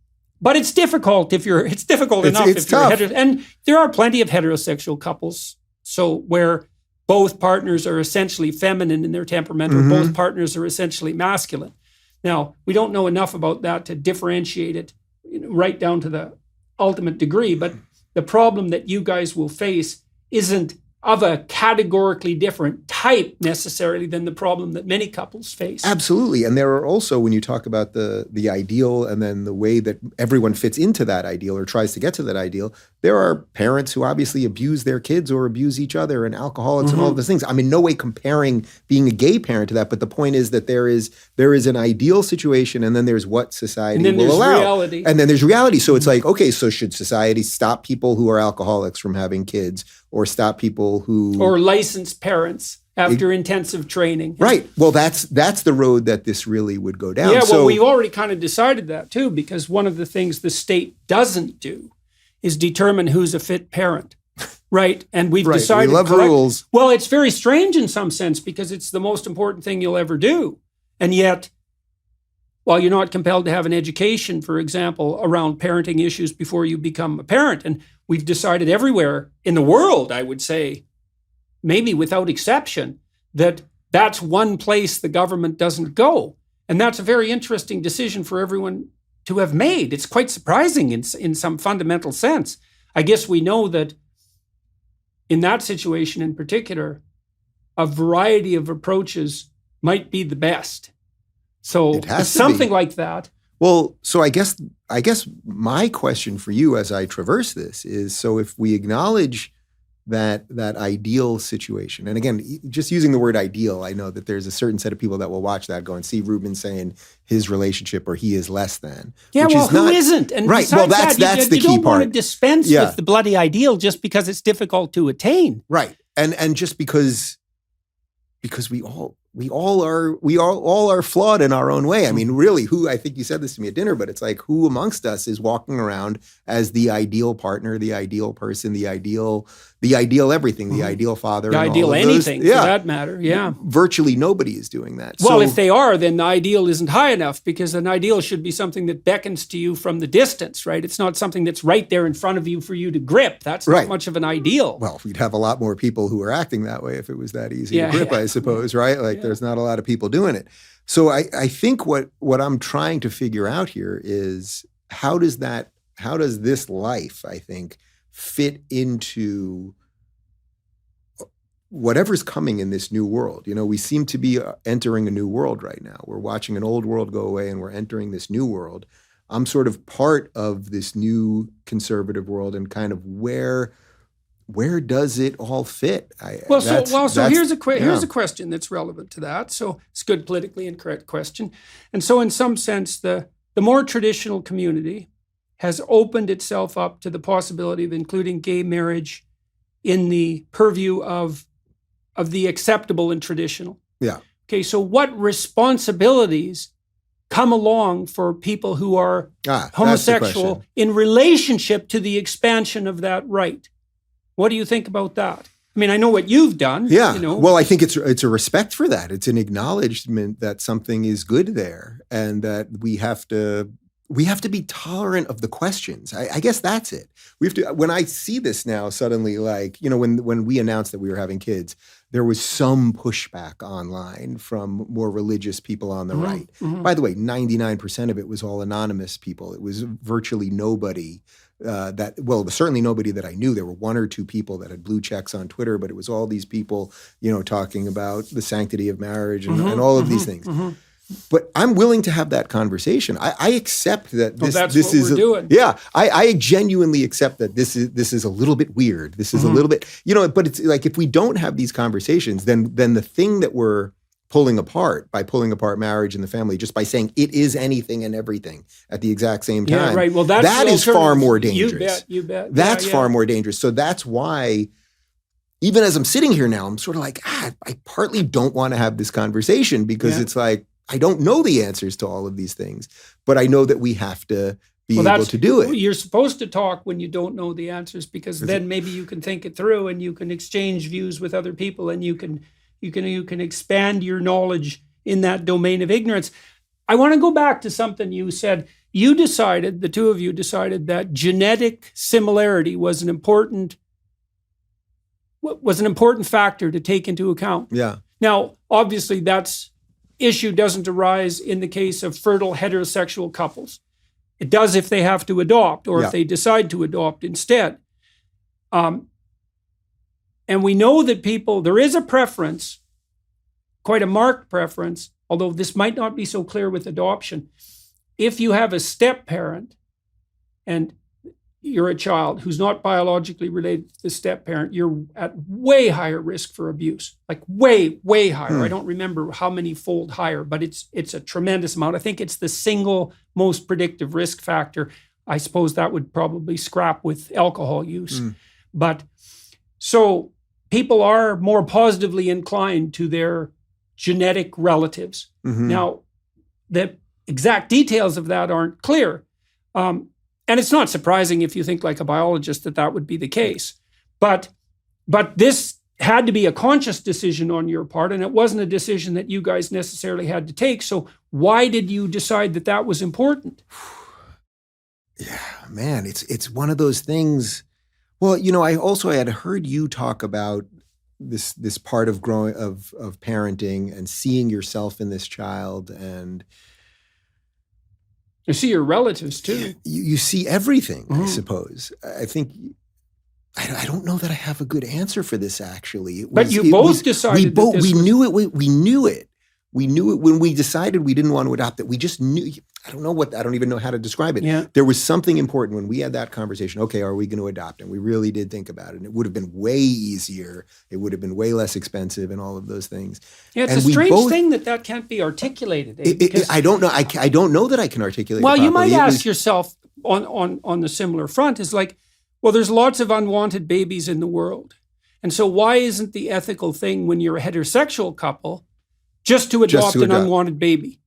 but it's difficult enough if you're hetero. And there are plenty of heterosexual couples, so where both partners are essentially feminine in their temperament, or both partners are essentially masculine. Now, we don't know enough about that to differentiate it right down to the ultimate degree, but the problem that you guys will face isn't of a categorically different type necessarily than the problem that many couples face. Absolutely. And there are also, when you talk about the ideal and then the way that everyone fits into that ideal or tries to get to that ideal, there are parents who obviously abuse their kids or abuse each other, and alcoholics and all of those things. I'm in no way comparing being a gay parent to that, but the point is that there is an ideal situation, and then there's what society will allow. Reality. And then there's reality. So it's like, okay, so should society stop people who are alcoholics from having kids, or stop people who... Or license parents after intensive training. Right. Well, that's the road that this really would go down. Yeah, well, we've already kind of decided that too, because one of the things the state doesn't do is determine who's a fit parent, right? And we've decided... We love rules. Well, it's very strange in some sense because it's the most important thing you'll ever do. And yet, while you're not compelled to have an education, for example, around parenting issues before you become a parent, and we've decided everywhere in the world, I would say, maybe without exception, that that's one place the government doesn't go. And that's a very interesting decision for everyone to have made. It's quite surprising in some fundamental sense. I guess we know that in that situation in particular, a variety of approaches might be the best. So It has it's to something be. like that. Well, so I guess my question for you as I traverse this is, so if we acknowledge that ideal situation, and again, just using the word ideal, I know that there's a certain set of people that will watch that go and see Rubin saying his relationship or he is less than. Yeah, which well, is not, who isn't? And right. Well, besides that's the you key don't want to part. dispense Yeah. with the bloody ideal just because it's difficult to attain. Right. And just because we all are flawed in our own way. I mean, really, I think you said this to me at dinner, but it's like, who amongst us is walking around as the ideal partner, the ideal person, the ideal everything, the ideal father, The and ideal all of anything, those. for that matter. Yeah. Virtually nobody is doing that. Well, So- if they are, then the ideal isn't high enough, because an ideal should be something that beckons to you from the distance, right? It's not something that's right there in front of you for you to grip. That's not Right. much of an ideal. well, we'd have a lot more people who are acting that way if it was that easy Yeah, to grip, yeah. I suppose, right? Like there's not a lot of people doing it. So I think what I'm trying to figure out here is how does this life, I think, fit into whatever's coming in this new world. You know, we seem to be entering a new world right now. We're watching an old world go away and we're entering this new world. I'm sort of part of this new conservative world, and kind of where does it all fit? So here's a question that's relevant to that. So it's a good politically incorrect question. And so in some sense, the more traditional community has opened itself up to the possibility of including gay marriage in the purview of the acceptable and traditional. Yeah. Okay, so what responsibilities come along for people who are that's the homosexual question. in relationship to the expansion of that right? What do you think about that? I mean, I know what you've done. Yeah. You know. Well, I think it's a respect for that. It's an acknowledgement that something is good there, and that we have to be tolerant of the questions. I guess that's it. We have to. When I see this now, suddenly, like, you know, when we announced that we were having kids, there was some pushback online from more religious people on the right. Mhm. By the way, 99% of it was all anonymous people. It was virtually nobody. Certainly nobody that I knew. There were one or two people that had blue checks on Twitter, but it was all these people, you know, talking about the sanctity of marriage and all of these things. Mm-hmm. But I'm willing to have that conversation. I accept that this, that's this what is we're doing. Yeah, I genuinely accept that this is a little bit weird. This is a little bit, you know. But it's like, if we don't have these conversations, then the thing that we're pulling apart marriage and the family, just by saying it is anything and everything at the exact same time. Yeah, right. Well, that is far more dangerous. You bet. That's Yeah. far more dangerous. So that's why, even as I'm sitting here now, I'm sort of like, I partly don't want to have this conversation, because it's like, I don't know the answers to all of these things, but I know that we have to be able to do it. You're supposed to talk when you don't know the answers, because then maybe you can think it through and you can exchange views with other people, and you can expand your knowledge in that domain of ignorance. I want to go back to something you said. The two of you decided that genetic similarity was an important factor to take into account. Yeah. Now, obviously, that issue doesn't arise in the case of fertile heterosexual couples. It does if they have to adopt, or if they decide to adopt instead. And we know that there is a preference, quite a marked preference, although this might not be so clear with adoption. If you have a step parent and you're a child who's not biologically related to the step parent, you're at way higher risk for abuse, like way, way higher. I don't remember how many fold higher, but it's a tremendous amount. I think it's the single most predictive risk factor. I suppose that would probably scrap with alcohol use. But so people are more positively inclined to their genetic relatives. Now, the exact details of that aren't clear. And it's not surprising, if you think like a biologist, that would be the case. But this had to be a conscious decision on your part, and it wasn't a decision that you guys necessarily had to take. So why did you decide that was important? Yeah, man, it's one of those things. Well, you know, I had heard you talk about this part of growing of parenting and seeing yourself in this child, and you see your relatives too. You see everything, I suppose. I think I don't know that I have a good answer for this, actually. But you both decided that this we was... knew it. We knew it. We knew it when we decided we didn't want to adopt it. We just knew. I don't even know how to describe it. Yeah. There was something important when we had that conversation. Okay, are we going to adopt? And we really did think about it. And it would have been way easier. It would have been way less expensive and all of those things. Yeah, it's and a strange thing that can't be articulated. I don't know. I don't know that I can articulate it properly. You might ask yourself on the similar front is like, well, there's lots of unwanted babies in the world. And so why isn't the ethical thing when you're a heterosexual couple just to adopt an unwanted baby?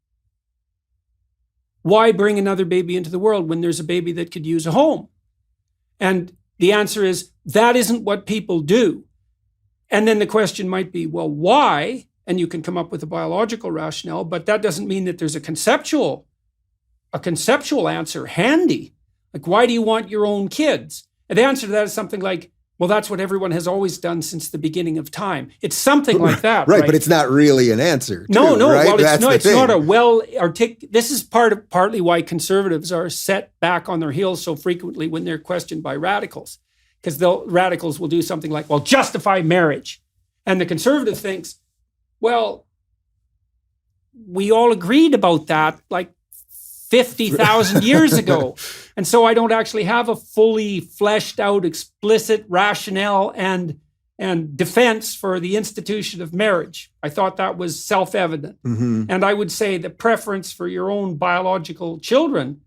Why bring another baby into the world when there's a baby that could use a home? And the answer is, that isn't what people do. And then the question might be, well, why? And you can come up with a biological rationale, but that doesn't mean that there's a conceptual answer handy. Like, why do you want your own kids? And the answer to that is something like, well, that's what everyone has always done since the beginning of time. It's something like that, right? But it's not really an answer. No. Right? Well, it's not a well-articulated. This is partly why conservatives are set back on their heels so frequently when they're questioned by radicals, because radicals will do something like, well, justify marriage, and the conservative thinks, well, we all agreed about that like 50,000 years ago. And so I don't actually have a fully fleshed out, explicit rationale and defense for the institution of marriage. I thought that was self-evident. Mm-hmm. And I would say the preference for your own biological children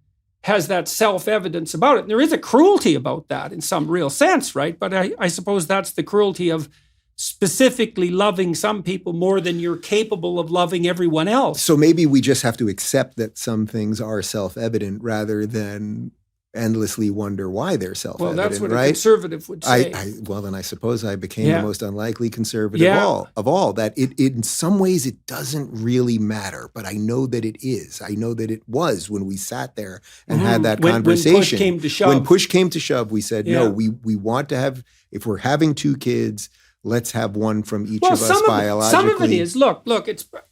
has that self-evidence about it. And there is a cruelty about that in some real sense, right? But I suppose that's the cruelty of specifically loving some people more than you're capable of loving everyone else. So maybe we just have to accept that some things are self-evident rather than endlessly wonder why they're self-evident. Well, that's what right? A conservative would say. Well, then I suppose I became the most unlikely conservative of all. That it in some ways it doesn't really matter, but I know that it is. I know that it was when we sat there and had that conversation. When push came to shove. When push came to shove, we said, no, we want to have, if we're having two kids, let's have one from each of us biologically. Some of it is, look,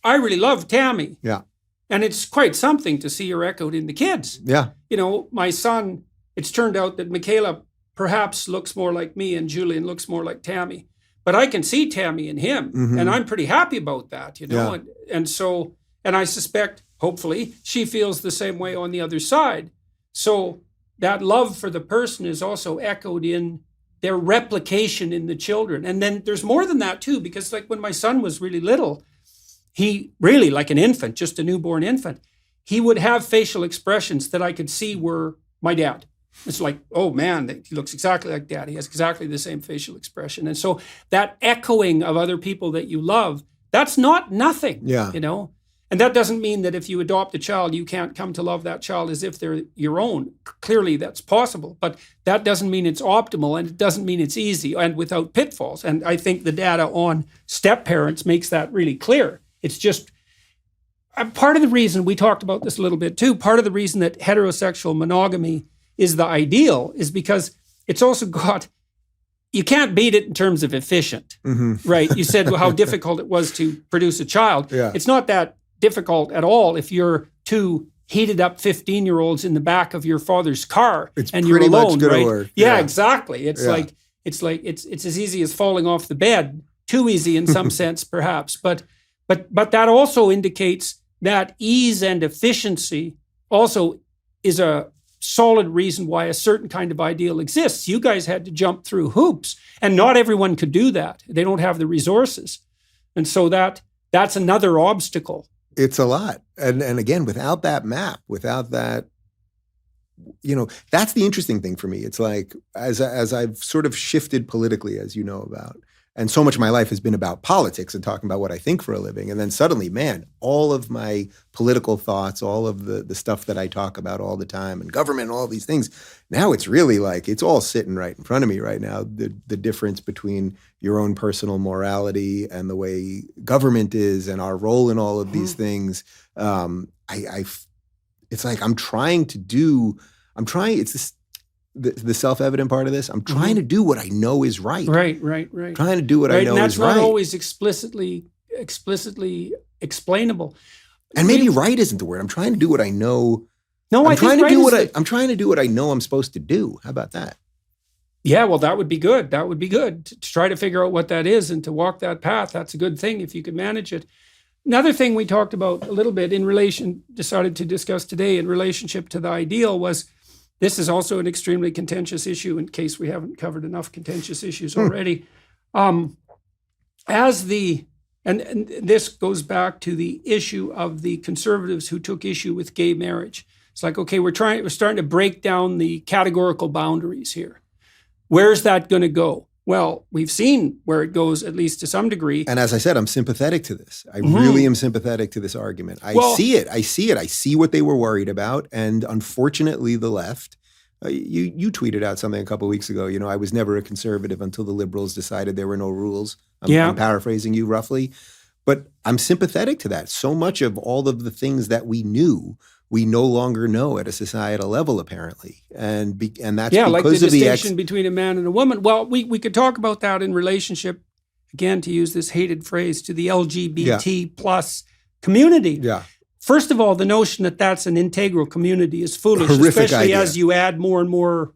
I really love Tammy. Yeah. And it's quite something to see her echoed in the kids. Yeah. You know, my son, it's turned out that Michaela perhaps looks more like me and Julian looks more like Tammy. But I can see Tammy in him. Mm-hmm. And I'm pretty happy about that, you know. Yeah. And I suspect, hopefully, she feels the same way on the other side. So that love for the person is also echoed in their replication in the children. And then there's more than that too, because like when my son was really little, he really, like an infant, just a newborn infant, he would have facial expressions that I could see were my dad. It's like, oh man, he looks exactly like dad. He has exactly the same facial expression. And so that echoing of other people that you love, that's not nothing, you know? And that doesn't mean that if you adopt a child, you can't come to love that child as if they're your own. Clearly, that's possible. But that doesn't mean it's optimal, and it doesn't mean it's easy and without pitfalls. And I think the data on step parents makes that really clear. It's just part of the reason, we talked about this a little bit too, part of the reason that heterosexual monogamy is the ideal is because it's also got, you can't beat it in terms of efficient, right? You said how difficult it was to produce a child. Yeah. It's not that difficult at all if you're two heated up 15-year-olds in the back of your father's car and you're alone, right? Work. Yeah, exactly. It's like it's as easy as falling off the bed. Too easy in some sense, perhaps. But that also indicates that ease and efficiency also is a solid reason why a certain kind of ideal exists. You guys had to jump through hoops, and not everyone could do that. They don't have the resources. And so that's another obstacle. It's a lot. And again, without that map, without that, you know, that's the interesting thing for me. It's like, as I've sort of shifted politically, as you know about, and so much of my life has been about politics and talking about what I think for a living. And then suddenly, man, all of my political thoughts, all of the stuff that I talk about all the time and government and all these things, now it's really like, it's all sitting right in front of me right now. The difference between your own personal morality and the way government is and our role in all of these things. It's like, it's this, the self-evident part of this, I'm trying to do what I know is right. Right. Trying to do what I know is right. And that's not always explicitly explainable. And maybe right isn't the word. I'm trying to do what I know. No, I'm trying to do what I know I'm supposed to do. How about that? Yeah, well, that would be good. That would be good to try to figure out what that is and to walk that path. That's a good thing if you could manage it. Another thing we talked about a little bit decided to discuss today in relationship to the ideal was, this is also an extremely contentious issue in case we haven't covered enough contentious issues already. And this goes back to the issue of the conservatives who took issue with gay marriage. It's like, okay, we're starting to break down the categorical boundaries here. Where's that going to go? Well, we've seen where it goes, at least to some degree. And as I said, I'm sympathetic to this. I really am sympathetic to this argument. I see it. I see what they were worried about. And unfortunately, the left, you tweeted out something a couple of weeks ago. I was never a conservative until the liberals decided there were no rules. I'm paraphrasing you roughly. But I'm sympathetic to that. So much of all of the things that we knew, we no longer know at a societal level, apparently. And that's because like the of the distinction between a man and a woman. Well, we could talk about that in relationship, again, to use this hated phrase, to the LGBT plus community. Yeah. First of all, the notion that that's an integral community is foolish, especially idea. As you add more and more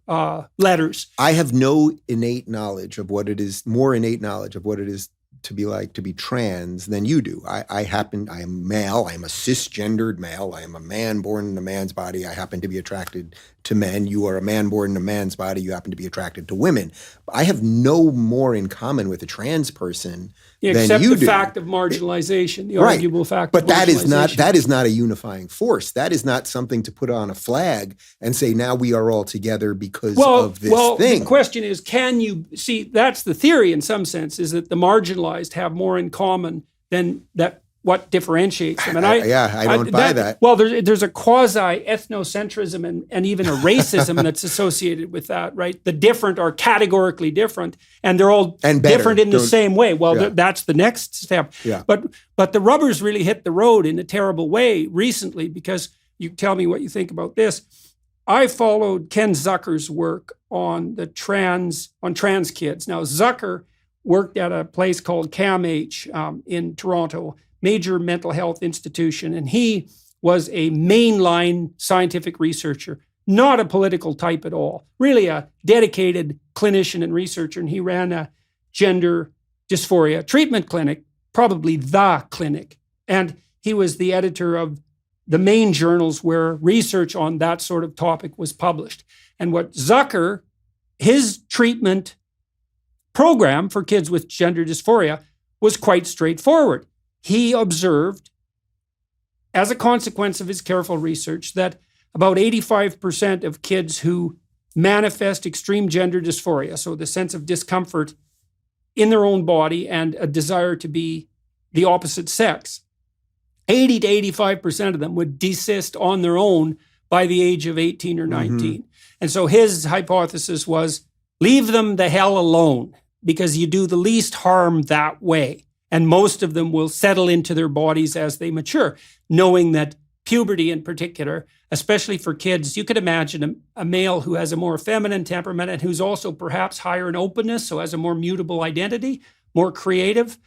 letters. I have no innate knowledge of what it is, more innate knowledge of what it is to be trans than you do. I am male. I'm a cisgendered male. I am a man born in a man's body. I happen to be attracted to men. You are a man born in a man's body. You happen to be attracted to women. I have no more in common with a trans person than you do. Except the fact of marginalization, the arguable fact of marginalization. But that is not a unifying force. That is not something to put on a flag and say, now we are all together because of this thing. The question is, can you see, that's the theory in some sense, is that the marginalized have more in common than that. What differentiates them? And I don't buy that. Well, there's a quasi-ethnocentrism and even a racism that's associated with that, right? The different are categorically different, and they're all different in the same way. Well, that's the next step. Yeah. But the rubber's really hit the road in a terrible way recently, because you tell me what you think about this. I followed Ken Zucker's work on trans kids. Now, Zucker worked at a place called CAMH in Toronto, major mental health institution, and he was a mainline scientific researcher, not a political type at all, really a dedicated clinician and researcher, and he ran a gender dysphoria treatment clinic, probably the clinic, and he was the editor of the main journals where research on that sort of topic was published. And what Zucker, his treatment program for kids with gender dysphoria was quite straightforward. He observed, as a consequence of his careful research, that about 85% of kids who manifest extreme gender dysphoria, so the sense of discomfort in their own body and a desire to be the opposite sex, 80 to 85% of them would desist on their own by the age of 18 or 19. Mm-hmm. And so his hypothesis was, leave them the hell alone, because you do the least harm that way. And most of them will settle into their bodies as they mature, knowing that puberty in particular, especially for kids, you could imagine a male who has a more feminine temperament and who's also perhaps higher in openness, so has a more mutable identity, more creative,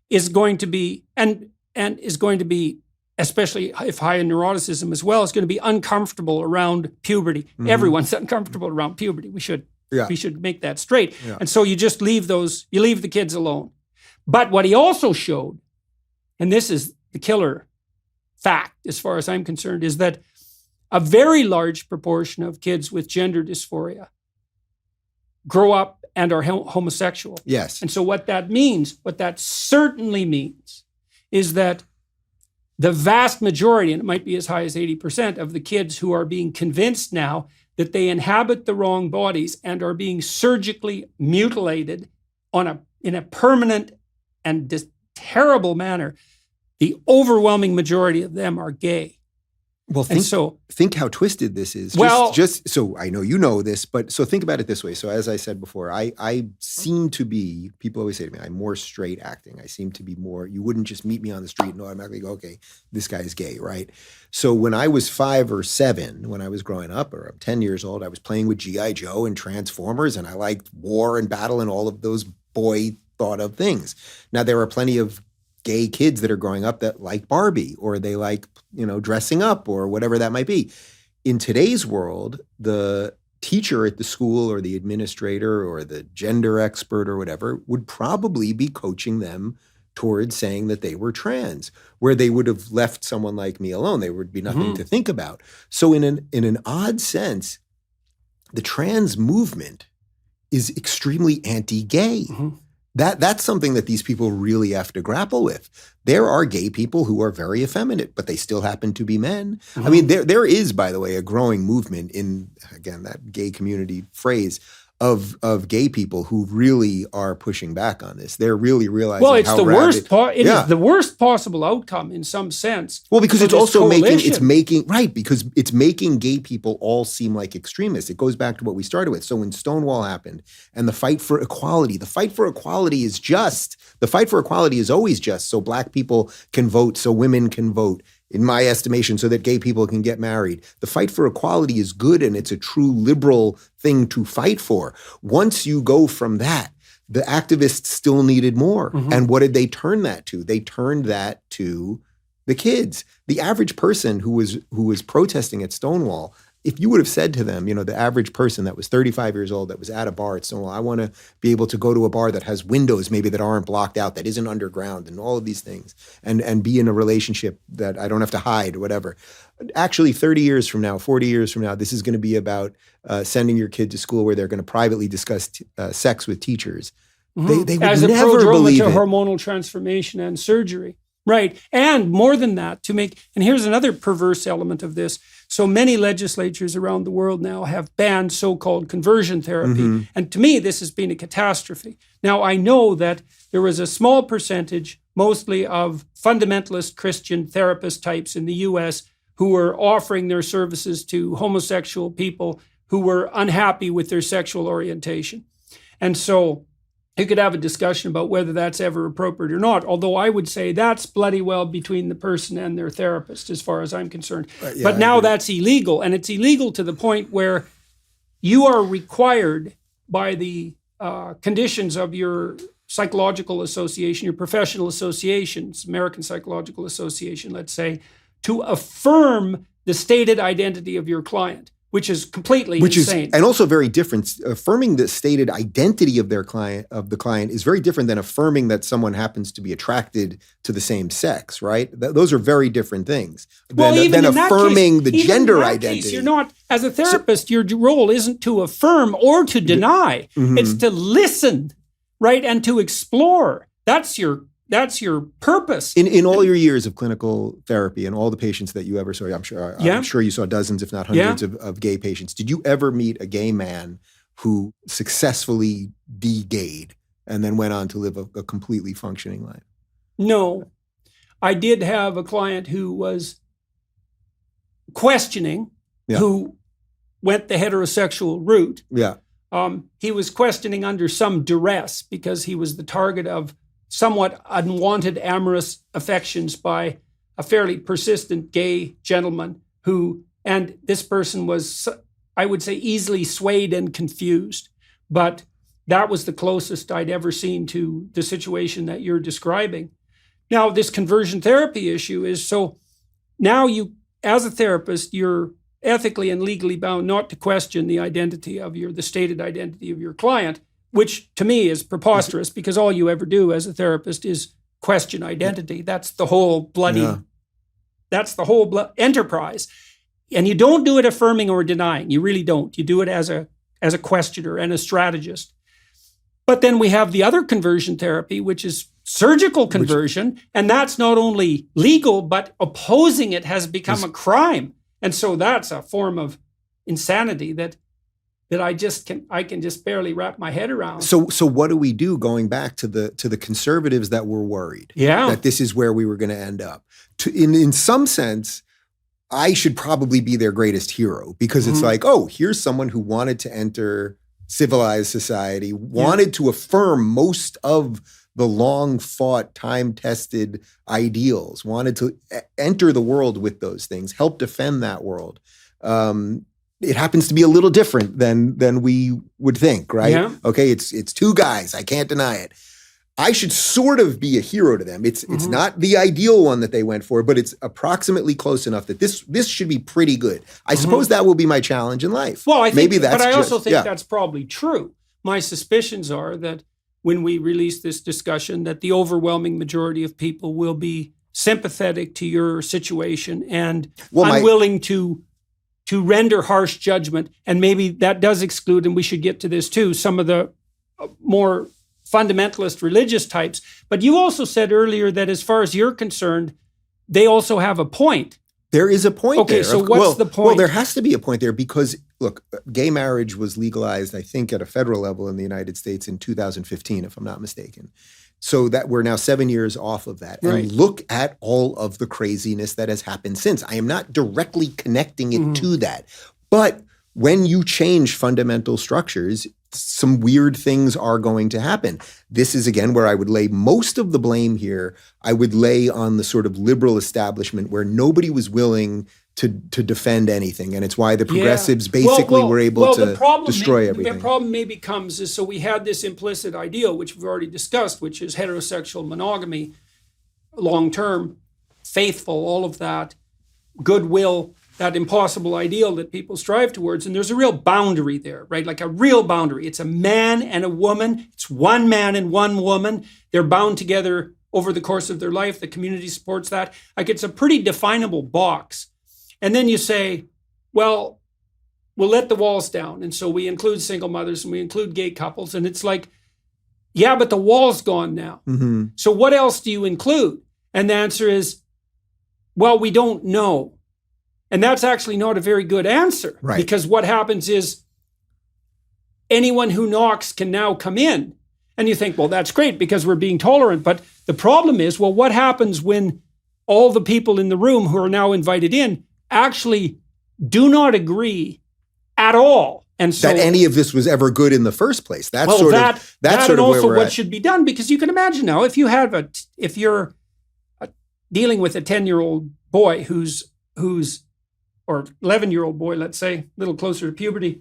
is going to be, and is going to be, especially if high in neuroticism as well, is going to be uncomfortable around puberty. Mm-hmm. Everyone's uncomfortable around puberty. We should make that straight. Yeah. And so you just leave the kids alone. But what he also showed, and this is the killer fact as far as I'm concerned, is that a very large proportion of kids with gender dysphoria grow up and are homosexual. Yes. And so what that certainly means, is that the vast majority, and it might be as high as 80% of the kids who are being convinced now that they inhabit the wrong bodies and are being surgically mutilated in a permanent and terrible manner, the overwhelming majority of them are gay. Well, think how twisted this is. Just so I know you know this, but so think about it this way. So as I said before, I seem to be, people always say to me, I'm more straight acting. I seem to be more, you wouldn't just meet me on the street and automatically go, okay, this guy is gay, right? So when I was 5 or 7, when I was growing up, or I'm 10 years old, I was playing with G.I. Joe and Transformers, and I liked war and battle and all of those boy thought of things. Now, there are plenty of gay kids that are growing up that like Barbie, or they like, dressing up, or whatever that might be. In today's world, the teacher at the school or the administrator or the gender expert or whatever would probably be coaching them towards saying that they were trans, where they would have left someone like me alone. There would be nothing to think about. So in an odd sense, the trans movement is extremely anti-gay. That's something that these people really have to grapple with. There are gay people who are very effeminate, but they still happen to be men. I mean, there is, by the way, a growing movement in, again, that gay community phrase of gay people who really are pushing back on this. They're really realizing well, it's how the rabid, worst. It is the worst possible outcome in some sense. Well, because it's also coalition. because it's making gay people all seem like extremists. It goes back to what we started with. So when Stonewall happened and the fight for equality is always just so black people can vote, so women can vote, in my estimation, so that gay people can get married. The fight for equality is good, and it's a true liberal thing to fight for. Once you go from that, the activists still needed more. And what did they turn that to? They turned that to the kids. The average person who was protesting at Stonewall, if you would have said to them, the average person that was 35 years old that was at a bar at Stonewall, I want to be able to go to a bar that has windows maybe that aren't blocked out, that isn't underground, and all of these things, and be in a relationship that I don't have to hide or whatever. Actually, 30 years from now, 40 years from now, this is going to be about sending your kid to school where they're going to privately discuss sex with teachers. They would as a never prodrome believe to it. hormonal transformation and surgery. Right. And more than that, and here's another perverse element of this. So many legislatures around the world now have banned so-called conversion therapy. And to me, this has been a catastrophe. Now, I know that there was a small percentage, mostly of fundamentalist Christian therapist types in the US, who were offering their services to homosexual people who were unhappy with their sexual orientation. And so you could have a discussion about whether that's ever appropriate or not, although I would say that's bloody well between the person and their therapist, as far as I'm concerned. But now that's illegal, and it's illegal to the point where you are required by the conditions of your psychological association, your professional associations, American Psychological Association, let's say, to affirm the stated identity of your client, which is completely insane. And also very different. Affirming the stated identity of the client is very different than affirming that someone happens to be attracted to the same sex, right? Those are very different things than affirming the gender identity. You're not, as a therapist, your role isn't to affirm or to deny. It's to listen, right, and to explore. That's your purpose. In all your years of clinical therapy and all the patients that you ever saw, I'm sure you saw dozens, if not hundreds of gay patients. Did you ever meet a gay man who successfully de-gayed and then went on to live a completely functioning life? No. I did have a client who was questioning, who went the heterosexual route. He was questioning under some duress because he was the target of somewhat unwanted amorous affections by a fairly persistent gay gentleman and this person was, I would say, easily swayed and confused. But that was the closest I'd ever seen to the situation that you're describing. Now, this conversion therapy issue is, so now you, as a therapist, you're ethically and legally bound not to question the stated identity of your client, which to me is preposterous because all you ever do as a therapist is question identity. That's the whole enterprise. And you don't do it affirming or denying. You really don't. You do it as a questioner and a strategist. But then we have the other conversion therapy, which is surgical conversion. And that's not only legal, but opposing it has become a crime. And so that's a form of insanity that I can just barely wrap my head around. So what do we do going back to the conservatives that were worried that this is where we were going to end up? In some sense, I should probably be their greatest hero because it's like, oh, here's someone who wanted to enter civilized society, wanted to affirm most of the long-fought, time-tested ideals, wanted to enter the world with those things, help defend that world. It happens to be a little different than we would think, right? Okay, it's two guys. I can't deny it. I should sort of be a hero to them. It's not the ideal one that they went for, but it's approximately close enough that this should be pretty good. I suppose that will be my challenge in life. Well, I think, maybe that's but I also think yeah. that's probably true. My suspicions are that when we release this discussion, that the overwhelming majority of people will be sympathetic to your situation and unwilling to render harsh judgment. And maybe that does exclude, and we should get to this too, some of the more fundamentalist religious types. But you also said earlier that as far as you're concerned, they also have a point. There is a point there. Okay, so what's the point? Well, there has to be a point there because, look, gay marriage was legalized, I think, at a federal level in the United States in 2015, if I'm not mistaken. So that we're now 7 years off of that. Right. And look at all of the craziness that has happened since. I am not directly connecting it to that. But when you change fundamental structures, some weird things are going to happen. This is, again, where I would lay most of the blame here. I would lay on the sort of liberal establishment where nobody was willing to defend anything. And it's why the progressives basically were able to destroy everything. The problem maybe comes is, so we had this implicit ideal, which we've already discussed, which is heterosexual monogamy, long-term, faithful, all of that, goodwill, that impossible ideal that people strive towards. And there's a real boundary there, right? Like a real boundary. It's a man and a woman. It's one man and one woman. They're bound together over the course of their life. The community supports that. Like, it's a pretty definable box. And then you say, well, we'll let the walls down. And so we include single mothers and we include gay couples. And it's like, yeah, but the wall's gone now. Mm-hmm. So what else do you include? And the answer is, well, we don't know. And that's actually not a very good answer. Right. Because what happens is anyone who knocks can now come in. And you think, well, that's great because we're being tolerant. But the problem is, well, what happens when all the people in the room who are now invited in actually do not agree at all? And so that any of this was ever good in the first place. That's well, sort of and where also we're what at. should be done. Because you can imagine now, if you're dealing with a 10-year-old boy who's or 11-year-old boy, let's say, a little closer to puberty,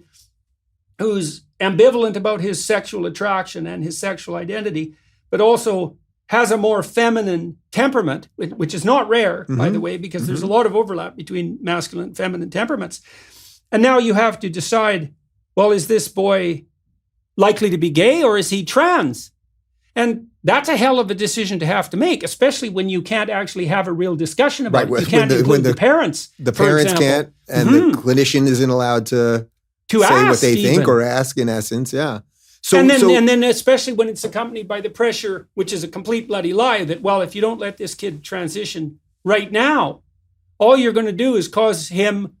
who's ambivalent about his sexual attraction and his sexual identity, but also has a more feminine temperament, which is not rare, by the way, because there's a lot of overlap between masculine and feminine temperaments. And now you have to decide, well, is this boy likely to be gay or is he trans? And that's a hell of a decision to have to make, especially when you can't actually have a real discussion about it. You can't include the parents. The parents can't, and the clinician isn't allowed to say ask what they think even. or ask, in essence. Yeah. And then especially when it's accompanied by the pressure, which is a complete bloody lie, that, well, if you don't let this kid transition right now, all you're going to do is cause him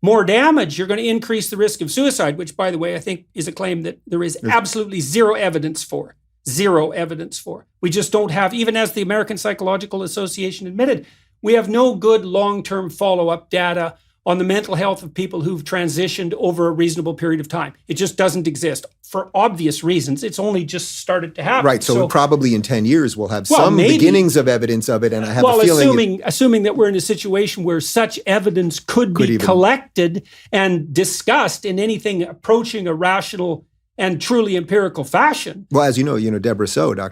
more damage. You're going to increase the risk of suicide, which, by the way, I think is a claim that there is absolutely zero evidence for. Zero evidence for. We just don't have, even as the American Psychological Association admitted, we have no good long-term follow-up data on the mental health of people who've transitioned over a reasonable period of time. It just doesn't exist for obvious reasons. It's only just started to happen. Right. So probably in 10 years, we'll have some beginnings of evidence of it. And I have a feeling... assuming that we're in a situation where such evidence could be collected and discussed in anything approaching a rational and truly empirical fashion. Well, as you know, Dr.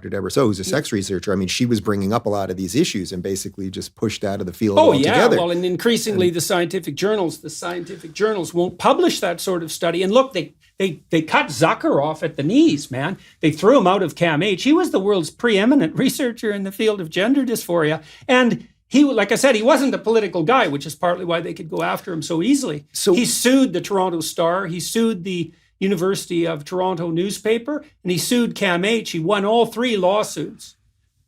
Deborah So, who's a sex researcher, I mean, she was bringing up a lot of these issues and basically just pushed out of the field altogether. Well, and increasingly the scientific journals won't publish that sort of study. And look, they cut Zucker off at the knees, man. They threw him out of CAMH. He was the world's preeminent researcher in the field of gender dysphoria. And he, like I said, he wasn't a political guy, which is partly why they could go after him so easily. So he sued the Toronto Star. He sued the University of Toronto newspaper, and he sued CAMH. He won all 3 lawsuits.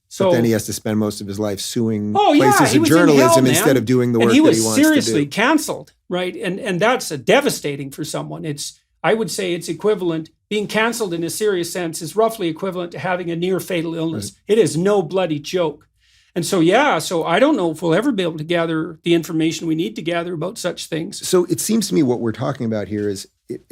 So but then he has to spend most of his life suing places of journalism instead of doing the work that he wants to do. And he was seriously canceled, right? And that's devastating for someone. I would say it's equivalent. Being canceled in a serious sense is roughly equivalent to having a near fatal illness. Right. It is no bloody joke. And so I don't know if we'll ever be able to gather the information we need to gather about such things. So it seems to me what we're talking about here is,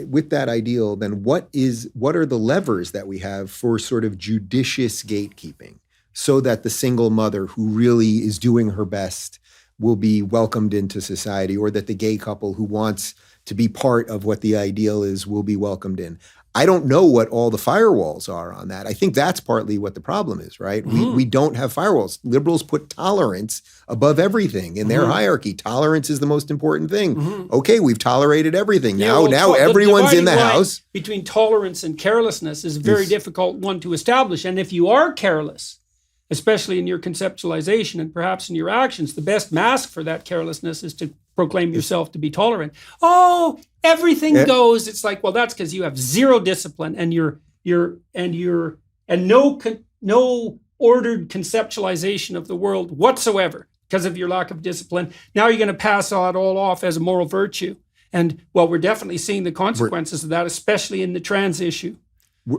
with that ideal, then what are the levers that we have for sort of judicious gatekeeping so that the single mother who really is doing her best will be welcomed into society, or that the gay couple who wants to be part of what the ideal is will be welcomed in? I don't know what all the firewalls are on that. I think that's partly what the problem is, right? We don't have firewalls. Liberals put tolerance above everything in their hierarchy. Tolerance is the most important thing. Okay, we've tolerated everything. Now everyone's in the house. Between tolerance and carelessness is a very difficult one to establish. And if you are careless, especially in your conceptualization and perhaps in your actions, the best mask for that carelessness is to proclaim yourself to be tolerant. Oh, everything goes. It's like, well, that's because you have zero discipline and no ordered conceptualization of the world whatsoever because of your lack of discipline. Now you're going to pass it all off as a moral virtue. And well, we're definitely seeing the consequences of that, especially in the trans issue.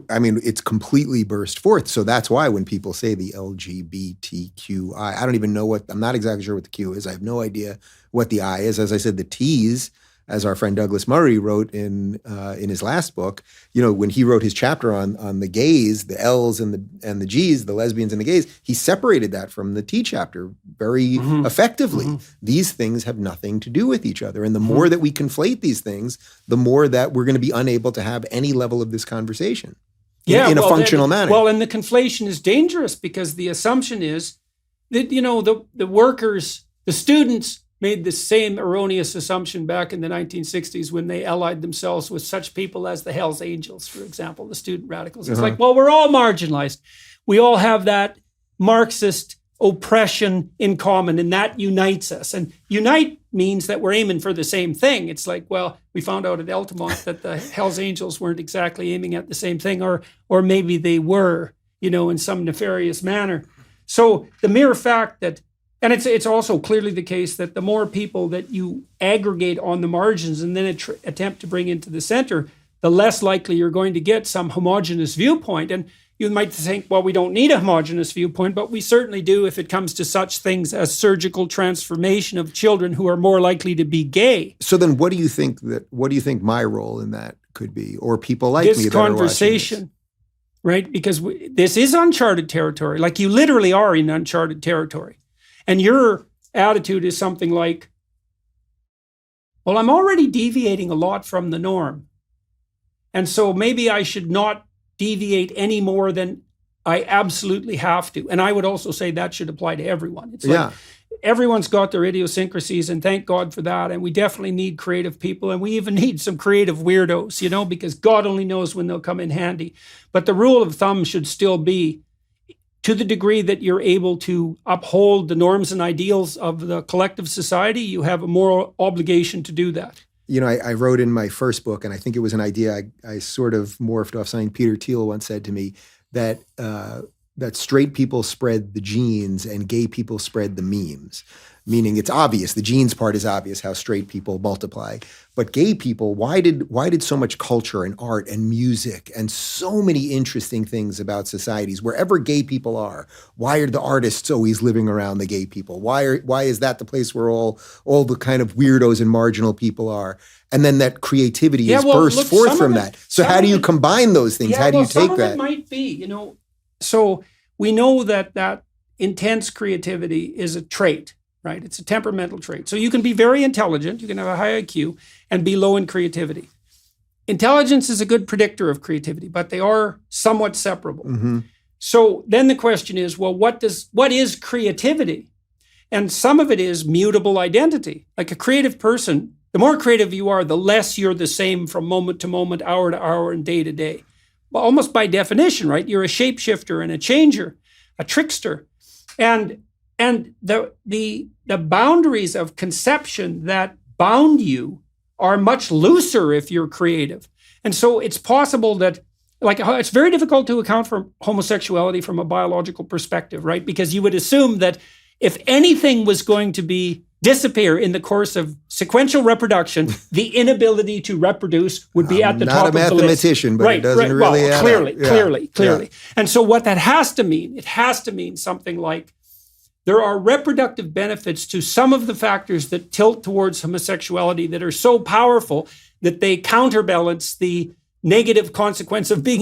I mean, it's completely burst forth. So that's why when people say the LGBTQI, I don't even know I'm not exactly sure what the Q is. I have no idea what the I is. As I said, the T's, as our friend Douglas Murray wrote in his last book, when he wrote his chapter on the gays, the L's and the G's, the lesbians and the gays, he separated that from the T chapter very effectively. These things have nothing to do with each other. And the more that we conflate these things, the more that we're going to be unable to have any level of this conversation in a functional manner. Well, and the conflation is dangerous because the assumption is that, the workers, the students made the same erroneous assumption back in the 1960s when they allied themselves with such people as the Hells Angels, for example, the student radicals. It's like, well, we're all marginalized. We all have that Marxist oppression in common, and that unites us. And unite means that we're aiming for the same thing. It's like, well, we found out at Altamont that the Hells Angels weren't exactly aiming at the same thing, or maybe they were, in some nefarious manner. So the mere fact that, and it's also clearly the case that the more people that you aggregate on the margins and then attempt to bring into the center, the less likely you're going to get some homogenous viewpoint. And you might think, well, we don't need a homogenous viewpoint, but we certainly do if it comes to such things as surgical transformation of children who are more likely to be gay. So then what do you think my role in that could be, or people like me that are watching this? This conversation, right? Because this is uncharted territory. Like, you literally are in uncharted territory. And your attitude is something like, well, I'm already deviating a lot from the norm. And so maybe I should not deviate any more than I absolutely have to. And I would also say that should apply to everyone. It's like everyone's got their idiosyncrasies, and thank God for that. And we definitely need creative people, and we even need some creative weirdos, because God only knows when they'll come in handy. But the rule of thumb should still be, to the degree that you're able to uphold the norms and ideals of the collective society, you have a moral obligation to do that. I wrote in my first book, and I think it was an idea I sort of morphed off something Peter Thiel once said to me, that straight people spread the genes and gay people spread the memes. Meaning it's obvious, the genes part is obvious, how straight people multiply. But gay people, why did so much culture and art and music and so many interesting things about societies, wherever gay people are, why are the artists always living around the gay people? Why is that the place where all the kind of weirdos and marginal people are? And then that creativity is burst forth from that. So how do you combine those things? How do you take that? Some of it might be, So we know that intense creativity is a trait. Right? It's a temperamental trait. So you can be very intelligent, you can have a high IQ, and be low in creativity. Intelligence is a good predictor of creativity, but they are somewhat separable. So then the question is, well, what is creativity? And some of it is mutable identity. Like a creative person, the more creative you are, the less you're the same from moment to moment, hour to hour, and day to day. Well, almost by definition, right? You're a shapeshifter and a changer, a trickster. And the boundaries of conception that bound you are much looser if you're creative. And so it's possible that, it's very difficult to account for homosexuality from a biological perspective, right? Because you would assume that if anything was going to disappear in the course of sequential reproduction, the inability to reproduce would be at the top of the list. I'm not a mathematician, but it doesn't really add up. Clearly. And so what that has to mean, it has to mean something like, there are reproductive benefits to some of the factors that tilt towards homosexuality that are so powerful that they counterbalance the negative consequence of being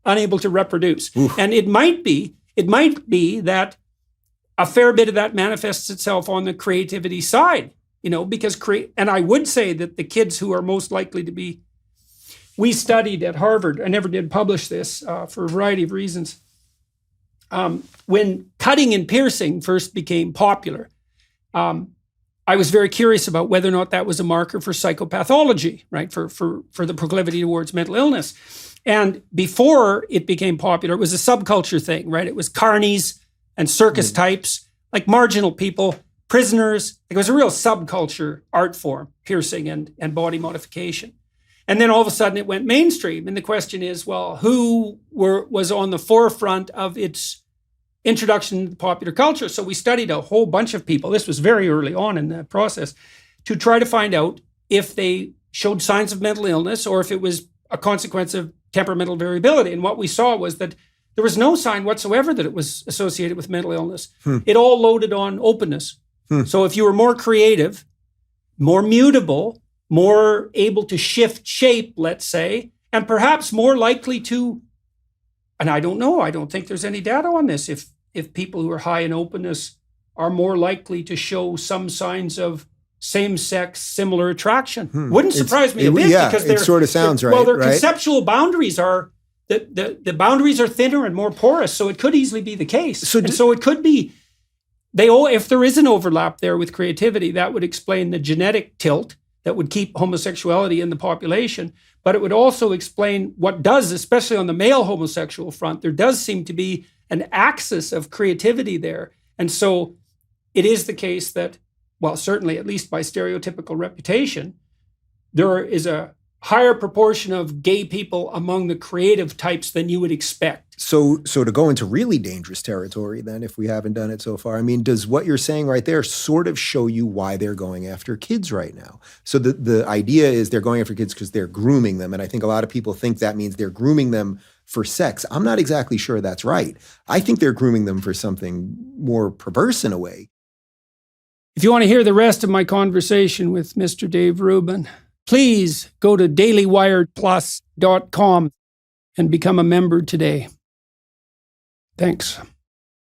unable to reproduce. Oof. And it might be that a fair bit of that manifests itself on the creativity side, because and I would say that the kids who are most likely to be, we studied at Harvard, I never did publish this for a variety of reasons. When cutting and piercing first became popular, I was very curious about whether or not that was a marker for psychopathology, right? For the proclivity towards mental illness. And before it became popular, it was a subculture thing, right? It was carnies and circus types, like marginal people, prisoners. It was a real subculture art form, piercing and body modification. And then all of a sudden it went mainstream. And the question is, well, who was on the forefront of its introduction to popular culture? So we studied a whole bunch of people. This was very early on in the process to try to find out if they showed signs of mental illness or if it was a consequence of temperamental variability. And what we saw was that there was no sign whatsoever that it was associated with mental illness. It all loaded on openness. So if you were more creative, more mutable, more able to shift shape, let's say, and perhaps more likely to, and I don't know, I don't think there's any data on this, if people who are high in openness are more likely to show some signs of same-sex similar attraction. Wouldn't surprise me a bit, because it sort of sounds right. Well, their right? conceptual boundaries are, the boundaries are thinner and more porous, so it could easily be the case. So it could be, if there is an overlap there with creativity, that would explain the genetic tilt that would keep homosexuality in the population. But it would also explain what does, especially on the male homosexual front, there does seem to be an axis of creativity there. And so it is the case that, well, certainly at least by stereotypical reputation, there is a higher proportion of gay people among the creative types than you would expect. So to go into really dangerous territory then, if we haven't done it so far, I mean, does what you're saying right there sort of show you why they're going after kids right now? So the idea is they're going after kids because they're grooming them. And I think a lot of people think that means they're grooming them for sex. I'm not exactly sure that's right. I think they're grooming them for something more perverse in a way. If you want to hear the rest of my conversation with Mr. Dave Rubin, please go to dailywiredplus.com and become a member today. Thanks.